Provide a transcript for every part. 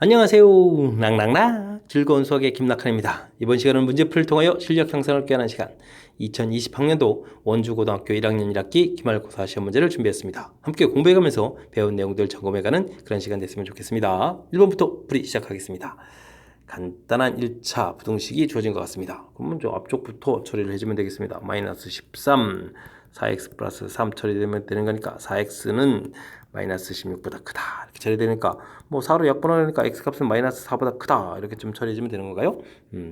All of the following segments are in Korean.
안녕하세요. 낭낭낭 즐거운 수학의 김낙한입니다. 이번 시간은 문제풀이를 통하여 실력 향상을 꾀하는 시간 2020학년도 원주고등학교 1학년 1학기 기말고사 시험 문제를 준비했습니다. 함께 공부해가면서 배운 내용들 점검해가는 그런 시간 됐으면 좋겠습니다. 1번부터 풀이 시작하겠습니다. 간단한 1차 부등식이 주어진 것 같습니다. 그럼 먼저 앞쪽부터 처리를 해주면 되겠습니다. 마이너스 13 4x 플러스 3 처리되면 되는 거니까 4x는 마이너스 16보다 크다 이렇게 처리되니까 뭐 4로 약분하니까 x값은 마이너스 4보다 크다 이렇게 좀 처리해주면 되는 건가요?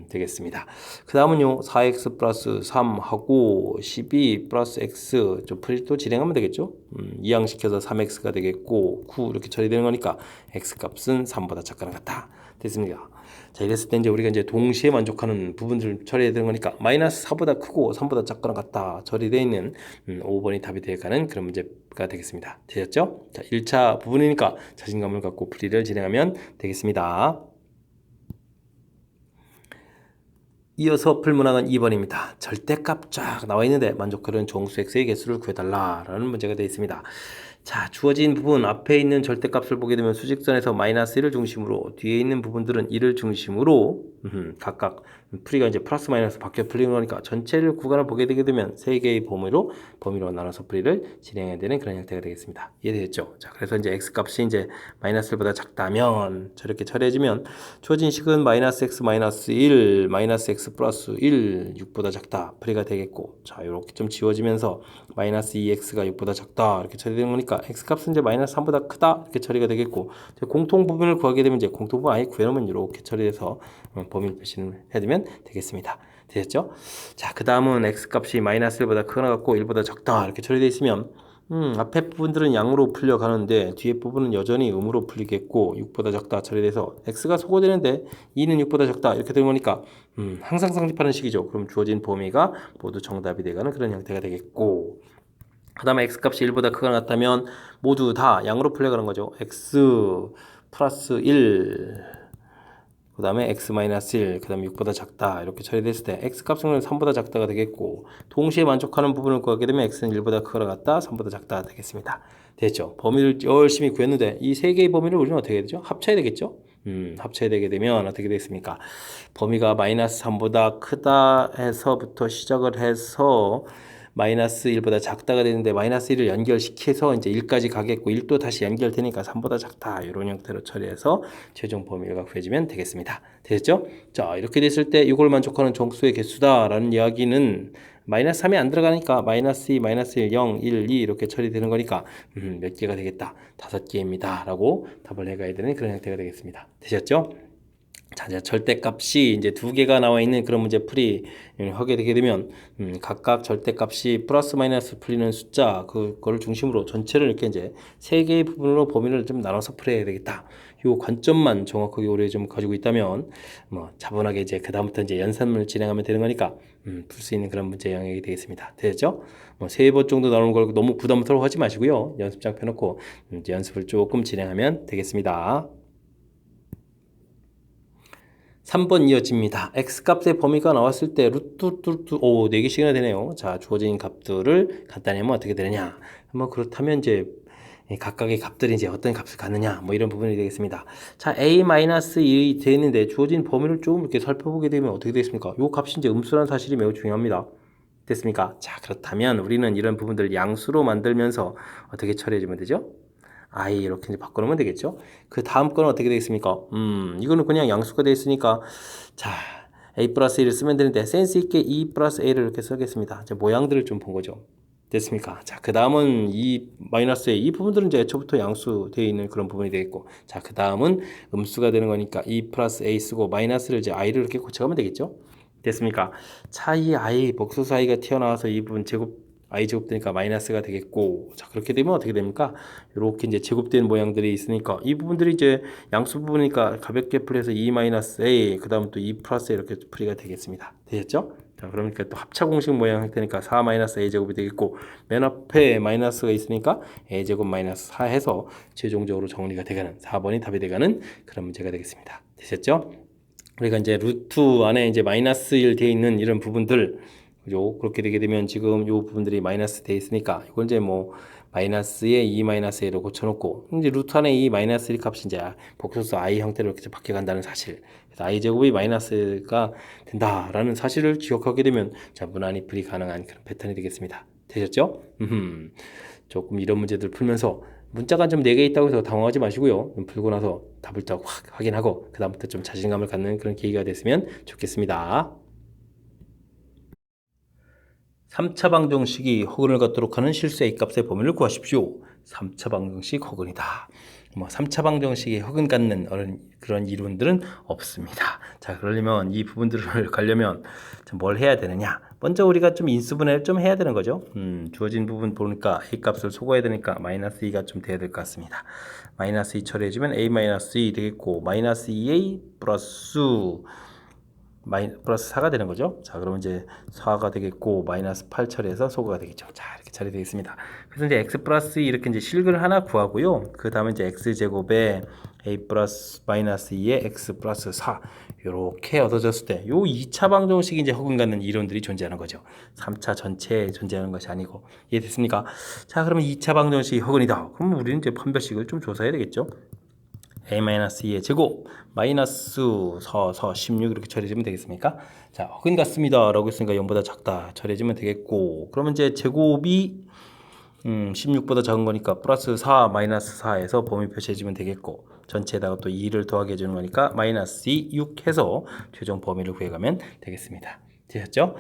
되겠습니다. 그 다음은요 4x 플러스 3하고 12 플러스 x 좀 풀이 또 진행하면 되겠죠? 이항시켜서 3x가 되겠고 9 이렇게 처리되는 거니까 x값은 3보다 작거나 같다 됐습니다. 자 이랬을 때 이제 우리가 이제 동시에 만족하는 부분들을 처리해야 되는 거니까 마이너스 4보다 크고 3보다 작거나 같다 처리되어 있는 5번이 답이 되어가는 그런 문제가 되겠습니다. 되셨죠? 자 1차 부분이니까 자신감을 갖고 풀이를 진행하면 되겠습니다. 이어서 풀 문항은 2번입니다. 절대값 쫙 나와 있는데 만족하는 정수 x의 개수를 구해달라라는 문제가 되어 있습니다. 자, 주어진 부분 앞에 있는 절대값을 보게 되면 수직선에서 마이너스 1을 중심으로 뒤에 있는 부분들은 1을 중심으로 각각 풀이가 이제 플러스 마이너스 바뀌어 풀리는 거니까 전체를 구간을 보게 되게 되면 세 개의 범위로 나눠서 풀이를 진행해야 되는 그런 형태가 되겠습니다. 이해되겠죠? 자, 그래서 이제 x값이 이제 마이너스 1보다 작다면 저렇게 처리해주면 주어진 식은 마이너스 x 마이너스 1 마이너스 x 플러스 1 6보다 작다 풀이가 되겠고 자 이렇게 좀 지워지면서 마이너스 2x가 6보다 작다 이렇게 처리되는 거니까 x값은 이제 마이너스 3보다 크다 이렇게 처리가 되겠고 공통 부분을 구하게 되면 이제 공통 부분 아예 구해놓으면 이렇게 처리해서 범위를 표시를 해두면 되겠습니다. 되셨죠? 자, 그 다음은 x값이 마이너스 1보다 크거나 같고 1보다 적다 이렇게 처리되어 있으면 앞에 부분들은 양으로 풀려가는데 뒤에 부분은 여전히 음으로 풀리겠고 6보다 적다 처리돼서 x가 소거되는데 2는 6보다 적다 이렇게 되는 거니까 항상 성립하는 식이죠. 그럼 주어진 범위가 모두 정답이 되가는 그런 형태가 되겠고 그 다음에 x값이 1보다 크거나 같다면 모두 다 양으로 풀려가는 거죠. x 플러스 1 그 다음에 x-1, 그 다음에 6보다 작다 이렇게 처리됐을 때 x값은 3보다 작다가 되겠고 동시에 만족하는 부분을 구하게 되면 x는 1보다 크거나 같다, 3보다 작다 되겠습니다. 됐죠? 범위를 열심히 구했는데 이 세 개의 범위를 우리는 어떻게 해야 되죠? 합쳐야 되겠죠? 합쳐야 되게 되면 어떻게 되겠습니까? 범위가 마이너스 3보다 크다 해서부터 시작을 해서 마이너스 1보다 작다가 되는데 마이너스 1을 연결시켜서 이제 1까지 가겠고 1도 다시 연결되니까 3보다 작다 이런 형태로 처리해서 최종 범위가 구해지면 되겠습니다. 되셨죠? 자 이렇게 됐을 때 이걸 만족하는 정수의 개수다라는 이야기는 마이너스 3이 안 들어가니까 마이너스 2, 마이너스 1, 0, 1, 2 이렇게 처리되는 거니까 몇 개가 되겠다? 5개입니다 라고 답을 해가야 되는 그런 형태가 되겠습니다. 되셨죠? 자, 이제 절대값이 이제 두 개가 나와 있는 그런 문제 풀이 하게 되게 되면 각각 절대값이 플러스 마이너스 풀리는 숫자 그거를 중심으로 전체를 이렇게 이제 세 개의 부분으로 범위를 좀 나눠서 풀어야 되겠다. 요 관점만 정확하게 우리 좀 가지고 있다면 뭐 차분하게 이제 그 다음부터 이제 연산을 진행하면 되는 거니까 풀 수 있는 그런 문제 영역이 되겠습니다. 되겠죠? 뭐 세 번 정도 나오는 걸 너무 부담스러워 하지 마시고요. 연습장 펴놓고 이제 연습을 조금 진행하면 되겠습니다. 3번 이어집니다. x값의 범위가 나왔을 때 루트 4개씩이나 되네요. 자, 주어진 값들을 간단히 하면 어떻게 되느냐. 뭐 그렇다면 이제 각각의 값들이 이제 어떤 값을 갖느냐 뭐 이런 부분이 되겠습니다. 자, a-2 되는데 주어진 범위를 조금 이렇게 살펴보게 되면 어떻게 되겠습니까? 요 값이 이제 음수라는 사실이 매우 중요합니다. 됐습니까? 자, 그렇다면 우리는 이런 부분들을 양수로 만들면서 어떻게 처리해주면 되죠? i 이렇게 이제 바꿔놓으면 되겠죠. 그 다음 거는 어떻게 되겠습니까? 이거는 그냥 양수가 되어 있으니까 자 a 플러스 1을 쓰면 되는데 센스 있게 2 플러스 a를 이렇게 쓰겠습니다. 이제 모양들을 좀 본 거죠. 됐습니까? 자, 그 다음은 이 마이너스 a 이 부분들은 이제 애초부터 양수 되어 있는 그런 부분이 되겠고 자, 그 다음은 음수가 되는 거니까 2 플러스 a 쓰고 마이너스를 이제 i를 이렇게 고쳐가면 되겠죠. 됐습니까? 차이 i 복수수 i가 튀어나와서 이 부분 제곱 i 제곱 되니까 마이너스가 되겠고 자 그렇게 되면 어떻게 됩니까? 이렇게 이제 제곱된 모양들이 있으니까 이 부분들이 이제 양수 부분이니까 가볍게 풀해서 2 마이너스 a 그 다음 또 2 플러스 이렇게 풀이가 되겠습니다. 되셨죠? 자 그러니까 또 합차 공식 모양 형태니까 4 마이너스 a 제곱이 되겠고 맨 앞에 마이너스가 있으니까 a 제곱 마이너스 4 해서 최종적으로 정리가 되가는 4번이 답이 되가는 그런 문제가 되겠습니다. 되셨죠? 우리가 이제 루트 안에 이제 마이너스 1 되어 있는 이런 부분들 그죠? 그렇게 되게 되면 지금 이 부분들이 마이너스 되어 있으니까 이건 이제 뭐 마이너스에 2 마이너스 a로 고쳐놓고 이제 루트 안에 이 마이너스 1 값이 이제 복소수 i 형태로 이렇게 바뀌어간다는 사실. 그래서 i 제곱이 마이너스가 된다라는 사실을 기억하게 되면 자 무난히 풀이 가능한 그런 패턴이 되겠습니다. 되셨죠? 조금 이런 문제들 풀면서 문자가 좀 4개 있다고 해서 당황하지 마시고요. 좀 풀고 나서 답을 딱 확인하고 그 다음부터 좀 자신감을 갖는 그런 계기가 됐으면 좋겠습니다. 3차 방정식이 허근을 갖도록 하는 실수 A값의 범위를 구하십시오. 3차 방정식 허근이다. 3차 방정식이 허근 갖는 그런 이론들은 없습니다. 자, 그러려면 이 부분들을 가려면 뭘 해야 되느냐? 먼저 우리가 좀 인수분해를 좀 해야 되는 거죠. 주어진 부분 보니까 A값을 속아야 되니까 마이너스 2가 좀 돼야 될 것 같습니다. 마이너스 2 처리해주면 A 마이너스 2 되겠고 마이너스 2A 플러스 4가 되는 거죠. 자, 그러면 이제 4가 되겠고 마이너스 8 처리해서 소거가 되겠죠. 자, 이렇게 처리되겠습니다. 그래서 이제 x 플러스 2 이렇게 이제 실근을 하나 구하고요. 그 다음에 이제 x 제곱에 a 플러스 마이너스 2에 x 플러스 4 이렇게 얻어졌을 때 요 2차 방정식이 이제 허근 갖는 이론들이 존재하는 거죠. 3차 전체에 존재하는 것이 아니고 이해됐습니까? 자, 그러면 2차 방정식이 허근이다. 그럼 우리는 이제 판별식을 좀 조사해야 되겠죠. a-2의 제곱 마이너스 16 이렇게 처리해주면 되겠습니까? 자, 허근 같습니다 라고 했으니까 0보다 작다 처리해주면 되겠고 그러면 이제 제곱이 16보다 작은 거니까 플러스 4 마이너스 4에서 범위 표시해주면 되겠고 전체에다가 또 2를 더하게 해주는 거니까 마이너스 2, 6 해서 최종 범위를 구해가면 되겠습니다. 되셨죠?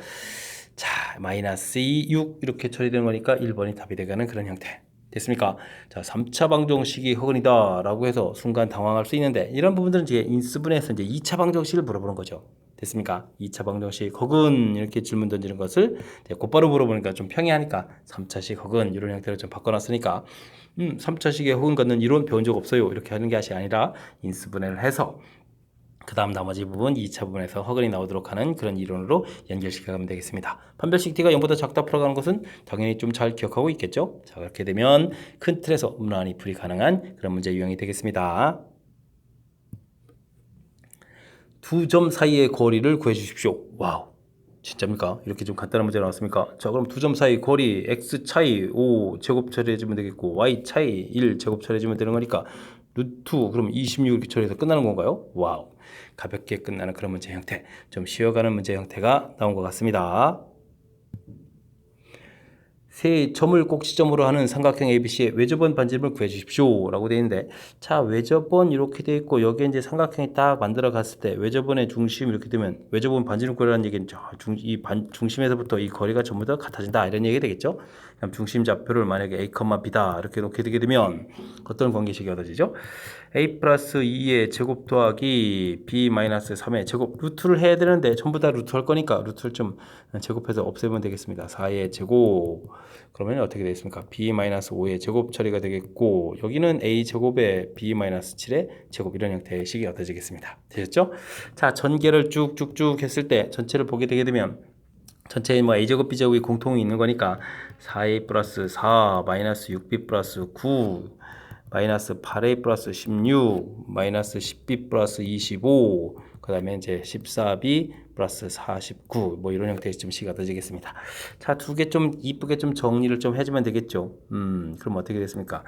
자, 마이너스 2, 6 이렇게 처리되는 거니까 1번이 답이 돼가는 그런 형태. 됐습니까? 자, 3차 방정식이 허근이다 라고 해서 순간 당황할 수 있는데 이런 부분들은 이제 인수분해에서 이제 2차 방정식을 물어보는 거죠. 됐습니까? 2차 방정식 허근 이렇게 질문 던지는 것을 곧바로 물어보니까 좀 평이하니까 3차식 허근 이런 형태로 좀 바꿔놨으니까 3차식의 허근 갖는 이론 배운 적 없어요 이렇게 하는 것이 아니라 인수분해를 해서 그 다음 나머지 부분 2차 부분에서 허근이 나오도록 하는 그런 이론으로 연결시켜가면 되겠습니다. 판별식 t가 0보다 작다 풀어가는 것은 당연히 좀 잘 기억하고 있겠죠. 자, 그렇게 되면 큰 틀에서 무난히 풀이 가능한 그런 문제 유형이 되겠습니다. 두 점 사이의 거리를 구해 주십시오. 와우, 진짜입니까? 이렇게 좀 간단한 문제 나왔습니까? 자, 그럼 두 점 사이 거리 x 차이 5 제곱 처리해주면 되겠고 y 차이 1 제곱 처리해주면 되는 거니까 루트 그럼 26 이렇게 처리해서 끝나는 건가요? 와우, 가볍게 끝나는 그런 문제 형태, 좀 쉬어가는 문제 형태가 나온 것 같습니다. 세 점을 꼭지점으로 하는 삼각형 ABC의 외접원 반지름을 구해 주십시오 라고 되어 있는데 자, 외접원 이렇게 되어 있고 여기에 이제 삼각형이 딱 만들어 갔을 때 외접원의 중심 이렇게 되면 외접원 반지름 구하라는 얘기는 중심에서부터 이 거리가 전부 다 같아진다 이런 얘기가 되겠죠. 그럼 중심 좌표를 만약에 A, B다 이렇게 놓게 되게 되면 어떤 관계식이 얻어지죠? A 플러스 2의 제곱 더하기 B 마이너스 3의 제곱 루트를 해야 되는데 전부 다 루트 할 거니까 루트를 좀 제곱해서 없애면 되겠습니다. 4의 제곱 그러면 어떻게 되겠습니까? B 마이너스 5의 제곱 처리가 되겠고 여기는 A 제곱에 B 마이너스 7의 제곱 이런 형태의 식이 얻어지겠습니다. 되셨죠? 자, 전개를 쭉쭉쭉 했을 때 전체를 보게 되게 되면 전체에 뭐 A제곱 B제곱이 공통이 있는 거니까 4A 플러스 4 마이너스 6B 플러스 9 마이너스 8A 플러스 16 마이너스 10B 플러스 25 그 다음에 이제 14B 플러스 49 뭐 이런 형태의 좀 식이 얻어지겠습니다. 자, 두 개 좀 이쁘게 좀 정리를 좀 해주면 되겠죠. 그럼 어떻게 됐습니까?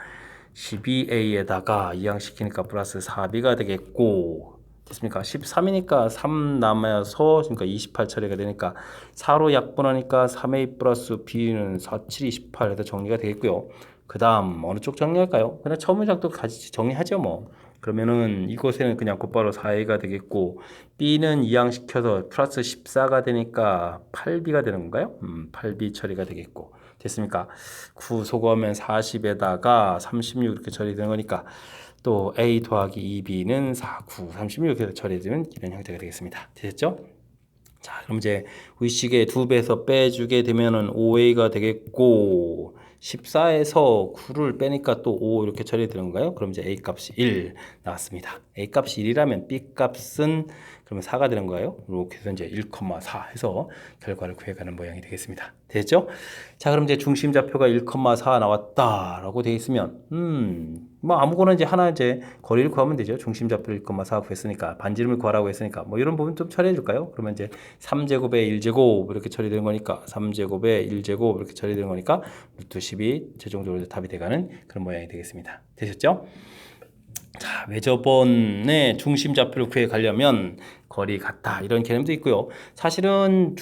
12A에다가 이항시키니까 플러스 4B가 되겠고 됐습니까? 13이니까 3 남아서 그러니까 28 처리가 되니까 4로 약분하니까 3A 플러스 B는 4, 7, 28 해서 정리가 되겠고요. 그 다음 어느 쪽 정리할까요? 그냥 처음 문장도 같이 정리하죠 뭐. 그러면은 이곳에는 그냥 곧바로 4A가 되겠고 B는 이항시켜서 플러스 14가 되니까 8B가 되는 건가요? 8B 처리가 되겠고 됐습니까? 9 소거하면 40에다가 36 이렇게 처리되는 거니까 또 A 더하기 2B는 4, 9, 36 이렇게 처리되는 이런 형태가 되겠습니다. 되셨죠? 자, 그럼 이제 의식의 2배에서 빼주게 되면은 5A가 되겠고 14에서 9를 빼니까 또 5 이렇게 처리되는 건가요? 그럼 이제 A 값이 1 나왔습니다. A 값이 1이라면 B 값은 그러면 4가 되는 거예요. 이렇게 해서 이제 1,4 해서 결과를 구해가는 모양이 되겠습니다. 됐죠? 자, 그럼 이제 중심 좌표가 1,4 나왔다라고 되어 있으면, 뭐 아무거나 이제 하나 이제 거리를 구하면 되죠. 중심 좌표 1,4 구했으니까, 반지름을 구하라고 했으니까, 뭐 이런 부분 좀 처리해 줄까요? 그러면 이제 3제곱에 1제곱 이렇게 처리되는 거니까, 3제곱에 1제곱 이렇게 처리되는 거니까, 루트 10이 최종적으로 답이 돼가는 그런 모양이 되겠습니다. 되셨죠? 자, 외접원의 중심 좌표를 구해 가려면 거리 같다 이런 개념도 있고요. 사실은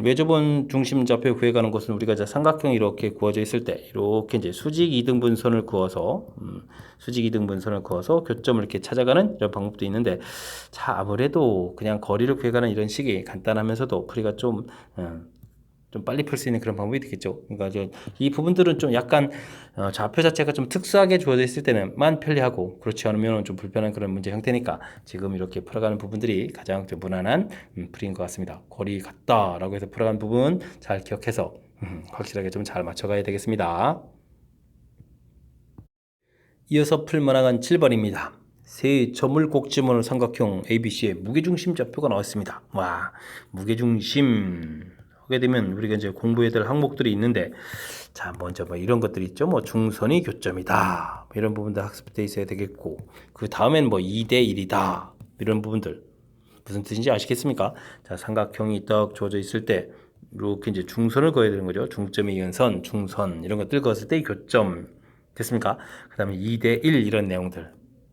외접원 중심 좌표 구해가는 것은 우리가 이제 삼각형이 이렇게 구워져 있을 때 이렇게 이제 수직 이등분선을 그어서 교점을 이렇게 찾아가는 이런 방법도 있는데, 자, 아무래도 그냥 거리를 구해가는 이런 식이 간단하면서도 풀이가 좀 빨리 풀 수 있는 그런 방법이 되겠죠. 그러니까 이제 이 부분들은 좀 약간 좌표 자체가 좀 특수하게 주어져 있을 때는만 편리하고, 그렇지 않으면 좀 불편한 그런 문제 형태니까 지금 이렇게 풀어가는 부분들이 가장 좀 무난한 풀이인 것 같습니다. 거리 같다라고 해서 풀어가는 부분 잘 기억해서 확실하게 좀 잘 맞춰가야 되겠습니다. 이어서 풀 문항은 7번입니다. 세 점을 꼭지모는 삼각형 ABC의 무게중심 좌표가 나왔습니다. 와, 무게중심 하게 되면 우리가 이제 공부해야 될 항목들이 있는데, 자, 먼저 뭐 이런 것들이 있죠. 뭐 중선이 교점이다, 이런 부분들 학습돼 있어야 되겠고, 그 다음엔 뭐 2대 1이다, 이런 부분들 무슨 뜻인지 아시겠습니까? 자, 삼각형이 딱 주어져 있을 때 이렇게 이제 중선을 그어야 되는 거죠. 중점에 이은 선, 중선 이런 것들 그었을 때 교점 됐습니까? 그 다음에 2대 1 이런 내용들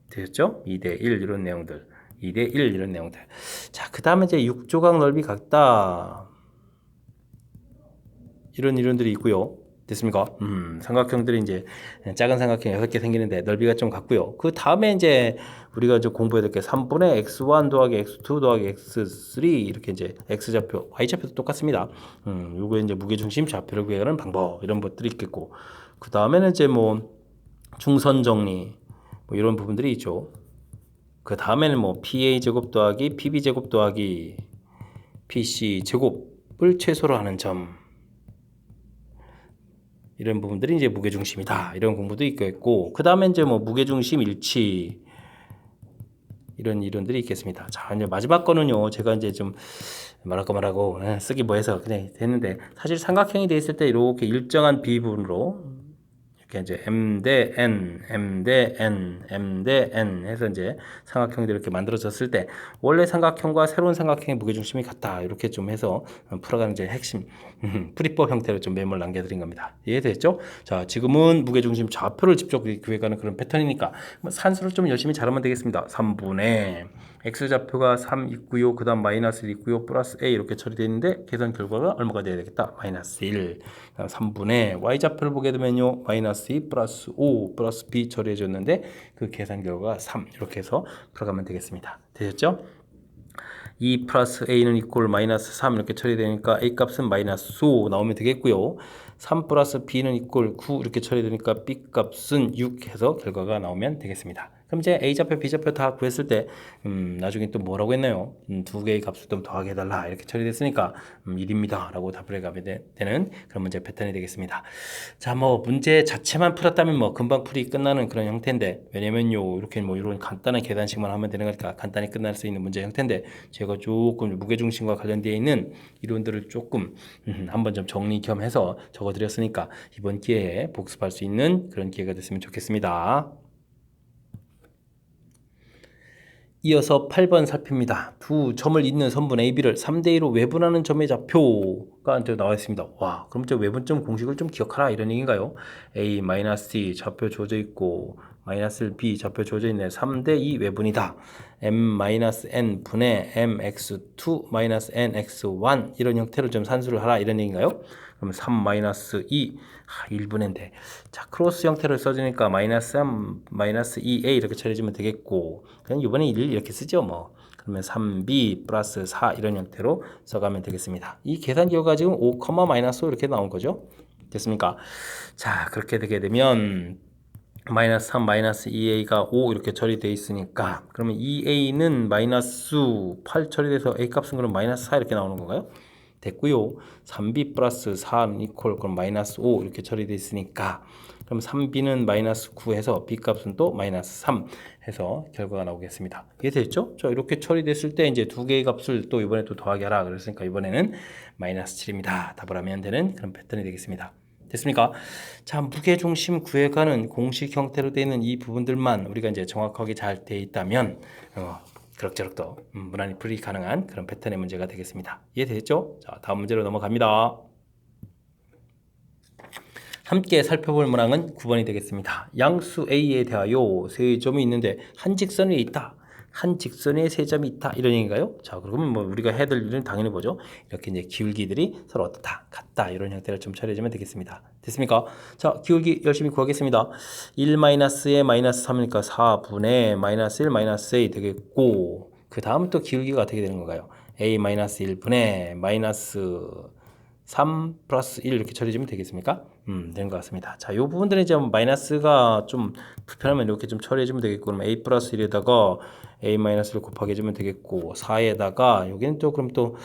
되셨죠? 2대 1 이런 내용들, 2대 1 이런 내용들. 자, 그 다음에 이제 6조각 넓이 같다, 이런 이론들이 있고요. 됐습니까? 삼각형들이 이제 작은 삼각형 6개 생기는데 넓이가 좀 같고요. 그 다음에 이제 우리가 이제 공부해야 될 게 3분의 x1 더하기 x2 더하기 x3 이렇게 이제 x좌표, y좌표도 똑같습니다. 요거 이제 무게중심 좌표를 구해가는 방법, 이런 것들이 있겠고, 그 다음에는 이제 뭐 중선 정리 뭐 이런 부분들이 있죠. 그 다음에는 뭐 PA 제곱 더하기 PB 제곱 더하기 PC 제곱을 최소로 하는 점, 이런 부분들이 이제 무게중심이다, 이런 공부도 있겠고, 그 다음에 이제 뭐 무게중심 일치 이런 이론들이 있겠습니다. 자, 이제 마지막 거는요, 제가 이제 좀 말하고 쓰기 뭐해서 그냥 됐는데, 사실 삼각형이 돼 있을 때 이렇게 일정한 비분으로 이렇게 이제 m 대 n, m 대 n, m 대 n 해서 이제 삼각형들이 이렇게 만들어졌을 때 원래 삼각형과 새로운 삼각형의 무게중심이 같다, 이렇게 좀 해서 풀어가는 이제 핵심 풀이법 형태로 좀 메모를 남겨드린 겁니다. 이해됐죠? 자, 지금은 무게중심 좌표를 직접 구해가는 그런 패턴이니까 산수를 좀 열심히 잘하면 되겠습니다. 3분의 x좌표가 3 있고요. 그 다음 마이너스 1 있고요. 플러스 a 이렇게 처리되어 있는데 계산 결과가 얼마가 돼야 되겠다? 마이너스 1. 3분의 y좌표를 보게 되면요, 마이너스 2 플러스 5 플러스 b 처리해 줬는데 그 계산 결과가 3, 이렇게 해서 풀어가면 되겠습니다. 되셨죠? 2 플러스 a는 이꼴 마이너스 3 이렇게 처리되니까 a 값은 마이너스 5 나오면 되겠고요. 3 플러스 b는 이꼴 9 이렇게 처리되니까 b 값은 6 해서 결과가 나오면 되겠습니다. 그럼 이제 A좌표, B좌표 다 구했을 때 나중에 또 뭐라고 했나요? 두 개의 값을 좀 더하게 해달라, 이렇게 처리됐으니까 1입니다 라고 답을 해가면 되는 그런 문제 패턴이 되겠습니다. 자, 뭐 문제 자체만 풀었다면 뭐 금방 풀이 끝나는 그런 형태인데, 왜냐면요, 이렇게 뭐 이런 간단한 계산식만 하면 되는 거니까 간단히 끝날 수 있는 문제 형태인데, 제가 조금 무게중심과 관련되어 있는 이론들을 조금 한번 좀 정리 겸 해서 적어드렸으니까 이번 기회에 복습할 수 있는 그런 기회가 됐으면 좋겠습니다. 이어서 8번 살핍니다. 두 점을 잇는 선분 AB를 3대2로 외분하는 점의 좌표가 나와 있습니다. 와, 그럼 저 외분점 공식을 좀 기억하라, 이런 얘기인가요? A-C 좌표 주어져 있고 마이너스 B 좌표 주어져 있네. 3대2 외분이다. M-N 분의 MX2-NX1 이런 형태로 좀 산수를 하라, 이런 얘기인가요? 그럼 3-2 1분인데, 자, 크로스 형태를 써주니까 마이너스 3, 마이너스 2a 이렇게 처리해주면 되겠고, 그냥 이번에 1 이렇게 쓰죠 뭐. 그러면 3b 플러스 4 이런 형태로 써가면 되겠습니다. 이 계산 결과가 지금 5, 마이너스 5 이렇게 나온 거죠. 됐습니까? 자, 그렇게 되게 되면 마이너스 3, 마이너스 2a가 5 이렇게 처리되어 있으니까, 그러면 2a는 마이너스 8 처리돼서 a 값은 그럼 마이너스 4 이렇게 나오는 건가요? 됐고요. 3b 플러스 4는 이퀄, 그럼 마이너스 5 이렇게 처리되어 있으니까, 그럼 3b는 마이너스 9 해서 b 값은 또 마이너스 3 해서 결과가 나오겠습니다. 이해됐죠? 자, 이렇게 처리됐을 때 이제 두 개의 값을 또 이번에 또 더하기 하라 그랬으니까 이번에는 마이너스 7입니다. 답을 하면 되는 그런 패턴이 되겠습니다. 됐습니까? 자, 무게중심 구해가는 공식 형태로 되어 있는 이 부분들만 우리가 이제 정확하게 잘 되어 있다면 그럭저럭 또 무난히 풀이 가능한 그런 패턴의 문제가 되겠습니다. 이해됐죠? 자, 다음 문제로 넘어갑니다. 함께 살펴볼 문항은 9번이 되겠습니다. 양수 A에 대하여 세 점이 있는데 한 직선 위에 있다. 한 직선에 세 점이 있다. 이런 얘기인가요? 자, 그러면 뭐 우리가 해야 될 일은 당연히 뭐죠? 이렇게 이제 기울기들이 서로 어떻다, 같다. 이런 형태를 좀 처리해주면 되겠습니다. 됐습니까? 자, 기울기 열심히 구하겠습니다. 1-에 마이너스 3이니까 4분의 마이너스 1 마이너스 A 되겠고, 그 다음 또 기울기가 어떻게 되는 건가요? A-1분의 마이너스 3 플러스 1 이렇게 처리해주면 되겠습니까? 되는 것 같습니다. 자, 이 부분들은 이제 마이너스가 좀 불편하면 이렇게 좀 처리해주면 되겠고, 그럼 A 플러스 1에다가 A 마이너스를 곱하게 해주면 되겠고, 4에다가 여기는 또 그럼 또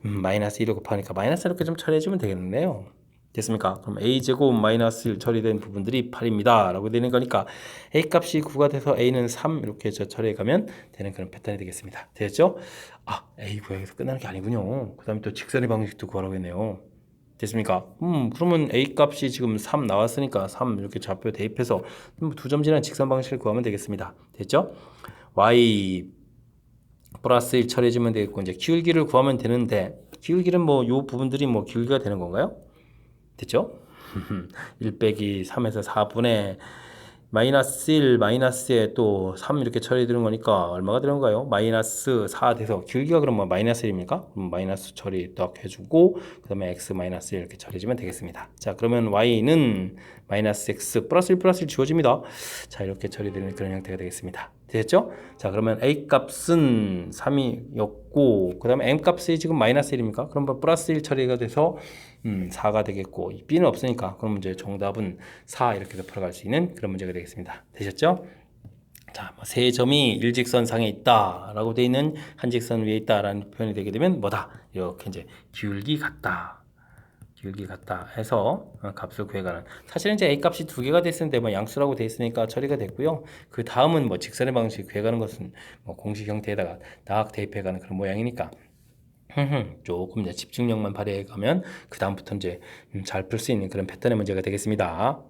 마이너스 1을 곱하니까 마이너스 이렇게 좀 처리해주면 되겠네요. 됐습니까? 그럼 A제곱 마이너스 1 처리된 부분들이 8입니다. 라고 되는 거니까 A 값이 9가 돼서 A는 3 이렇게 처리해 가면 되는 그런 패턴이 되겠습니다. 됐죠? 아, A 구하기에서 끝나는 게 아니군요. 그 다음에 또 직선의 방식도 구하라고 했네요. 됐습니까? 그러면 A 값이 지금 3 나왔으니까 3 이렇게 좌표 대입해서 두 점 지난 직선 방식을 구하면 되겠습니다. 됐죠? Y 플러스 1 처리해주면 되겠고, 이제 기울기를 구하면 되는데, 기울기는 뭐 요 부분들이 뭐 기울기가 되는 건가요? 됐죠? 1 빼기 3에서 4분의 마이너스 1 마이너스에 또 3 이렇게 처리되는 거니까 얼마가 되는가요? 마이너스 4 돼서 기울기가 그럼 뭐 마이너스 1입니까? 그럼 마이너스 처리 딱 해주고 그 다음에 x 마이너스 1 이렇게 처리해주면 되겠습니다. 자, 그러면 y는 마이너스 x 플러스 1 플러스 1 지워집니다. 자, 이렇게 처리되는 그런 형태가 되겠습니다. 됐죠? 자, 그러면 a 값은 3이었고 그 다음에 m 값이 지금 마이너스 1입니까? 그럼 뭐 플러스 1 처리가 돼서 4가 되겠고 b는 없으니까 그럼 이제 정답은 4 이렇게 풀어갈 수 있는 그런 문제가 되겠습니다. 되셨죠? 자, 세 점이 일직선상에 있다라고 되어 있는 한 직선 위에 있다라는 표현이 되게 되면 뭐다? 이렇게 이제 기울기 같다. 기울기 같다 해서 값을 구해가는, 사실은 이제 A 값이 두 개가 됐는데 뭐 양수라고 되어 있으니까 처리가 됐고요. 그 다음은 뭐 직선의 방식 구해가는 것은 뭐 공식 형태에다가 딱 대입해가는 그런 모양이니까 조금 이제 집중력만 발휘해 가면 그 다음부터 이제 잘 풀 수 있는 그런 패턴의 문제가 되겠습니다.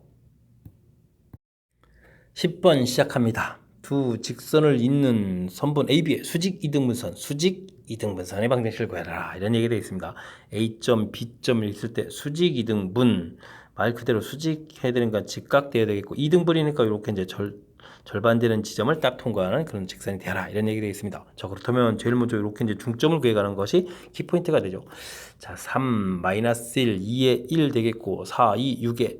10번 시작합니다. 두 직선을 잇는 선분 AB의 수직 이등분선, 수직 이등분선의 방정식을 구해라. 이런 얘기가 되어 있습니다. A점, B점을 있을 때 수직 이등분, 말 그대로 수직해야 되니까 직각돼야 되겠고, 이등분이니까 이렇게 이제 절반되는 지점을 딱 통과하는 그런 직선이 되라. 이런 얘기가 되어 있습니다. 자, 그렇다면 제일 먼저 이렇게 이제 중점을 구해가는 것이 키포인트가 되죠. 자, 3, 마이너스 1, 2에 1 되겠고, 4, 2, 6에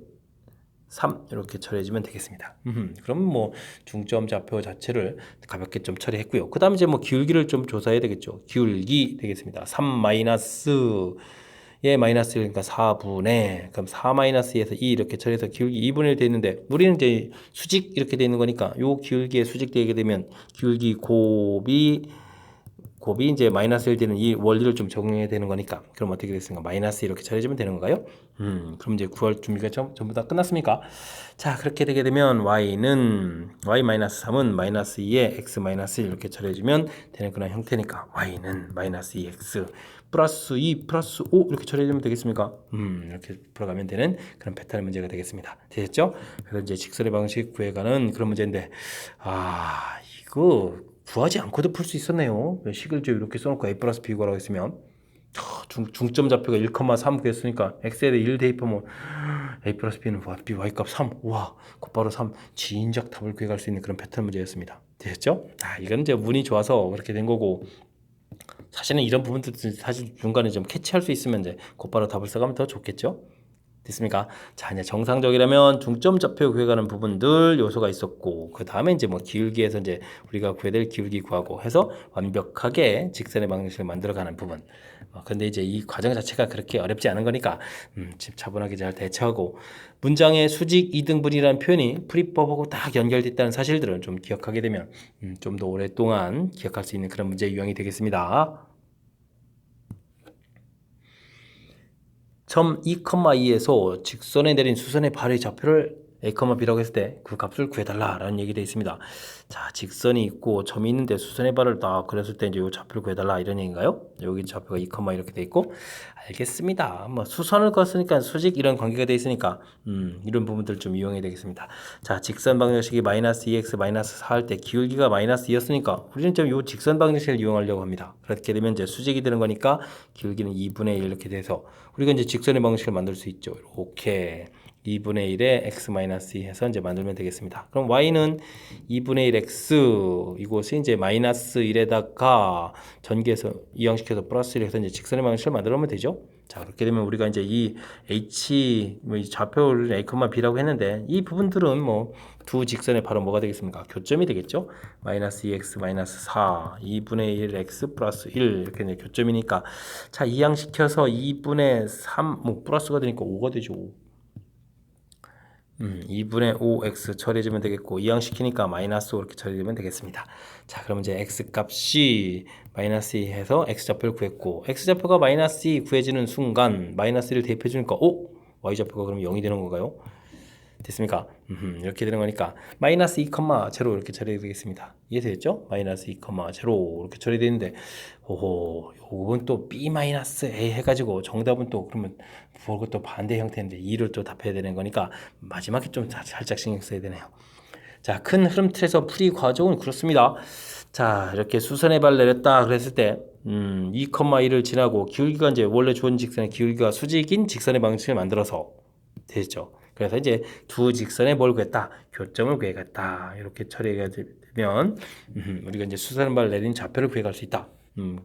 3 이렇게 처리해주면 되겠습니다. 그럼 뭐 중점 좌표 자체를 가볍게 좀 처리했고요. 그 다음 이제 뭐 기울기를 좀 조사해야 되겠죠. 기울기 되겠습니다. 3 마이너스 예 마이너스 1, 그러니까 4분의 그럼 4 마이너스 2에서 2 이렇게 처리해서 기울기 2분의 1 되어 있는데 우리는 이제 수직 이렇게 되어 있는 거니까 요 기울기에 수직되게 되면 기울기 곱이 이제 마이너스 1 되는 이 원리를 좀 적용해야 되는 거니까 그럼 어떻게 됐습니까? 마이너스 이렇게 처리해주면 되는 건가요? 그럼 이제 구할 준비가 전부 다 끝났습니까? 자, 그렇게 되게 되면 y는 y-3은 마이너스 2에 x 마이너스 1 이렇게 처리해주면 되는 그런 형태니까 y는 마이너스 2x 플러스 2 플러스 5 이렇게 처리해주면 되겠습니까? 이렇게 풀어가면 되는 그런 패턴의 문제가 되겠습니다. 되셨죠? 그래서 이제 직선의 방식 구해가는 그런 문제인데 이거 구하지 않고도 풀 수 있었네요. 식을 좀 이렇게 써놓고 a 플러스 b 구하라고 했으면 중점 좌표가 1,3 구했으니까 x에 대해 1 대입하면 a 플러스 b는 y값 3. 우와, 곧바로 3. 진작 답을 구해갈 수 있는 그런 패턴 문제였습니다. 되셨죠? 이건 이제 운이 좋아서 그렇게 된 거고, 사실은 이런 부분들 사실 중간에 좀 캐치할 수 있으면 이제 곧바로 답을 써가면 더 좋겠죠? 됐습니까? 자, 이제 정상적이라면 중점 좌표 구해가는 부분들 요소가 있었고, 그 다음에 이제 뭐 기울기에서 이제 우리가 구해야 될 기울기 구하고 해서 완벽하게 직선의 방정식을 만들어가는 부분. 근데 이제 이 과정 자체가 그렇게 어렵지 않은 거니까 차분하게 잘 대처하고, 문장의 수직 이등분이라는 표현이 풀이법하고 딱 연결됐다는 사실들을 좀 기억하게 되면 좀 더 오랫동안 기억할 수 있는 그런 문제 유형이 되겠습니다. 점 2,2에서 직선에 내린 수선의 발의 좌표를 a, b라고 했을 때 그 값을 구해달라라는 얘기 되어 있습니다. 자, 직선이 있고 점이 있는데 수선의 발을 딱 그렸을 때 이제 요 좌표를 구해달라 이런 얘기인가요? 여기 좌표가 2, 이렇게 되어 있고 알겠습니다. 뭐 수선을 그었으니까 수직 이런 관계가 되어 있으니까 이런 부분들 좀 이용해야 되겠습니다. 자, 직선 방정식이 마이너스 2x 마이너스 4 할 때 기울기가 마이너스 2였으니까 우리는 좀 요 직선 방정식을 이용하려고 합니다. 그렇게 되면 이제 수직이 되는 거니까 기울기는 2분의 1 이렇게 돼서 우리가 이제 직선의 방정식을 만들 수 있죠. 이렇게 2분의 1에 x-2 해서 이제 만들면 되겠습니다. 그럼 y는 2분의 1 x 이곳에 이제 마이너스 1에다가 전개해서 이항시켜서 플러스 1 해서 이제 직선의 방식을 만들어 놓으면 되죠. 자, 그렇게 되면 우리가 이제 이 h 이 좌표를 a, b라고 했는데 이 부분들은 뭐 두 직선의 바로 뭐가 되겠습니까? 교점이 되겠죠. 마이너스 2x 마이너스 4 2분의 1 x 플러스 1 이렇게 이제 교점이니까 자, 이항시켜서 2분의 3 뭐 플러스가 되니까 5가 되죠. 2분의 5x 처리해주면 되겠고 이항시키니까 마이너스 5 이렇게 처리되면 되겠습니다. 자, 그럼 이제 x값이 마이너스 2 해서 x좌표를 구했고 x좌표가 마이너스 2 구해지는 순간 마이너스 1을 대입해주니까 y좌표가 그럼 0이 되는 건가요? 됐습니까? 이렇게 되는 거니까 마이너스 2, 제로 이렇게 처리되겠습니다. 이해되겠죠? 마이너스 2, 제로 이렇게 처리되는데 오호, 요건 또 b 마이너스 a 해가지고 정답은 또 그러면 그것도 반대 형태인데 2를 또 답해야 되는 거니까 마지막에 좀 살짝 신경 써야 되네요. 자, 큰 흐름 틀에서 풀이 과정은 그렇습니다. 자, 이렇게 수선의 발 내렸다 그랬을 때 2, 1을 지나고 기울기가 이제 원래 주어진 직선의 기울기가 수직인 직선의 방식을 만들어서 되죠. 그래서 이제 두 직선에 뭘 구했다? 교점을 구해갔다. 이렇게 처리가 되면 우리가 이제 수선발 내린 좌표를 구해갈 수 있다.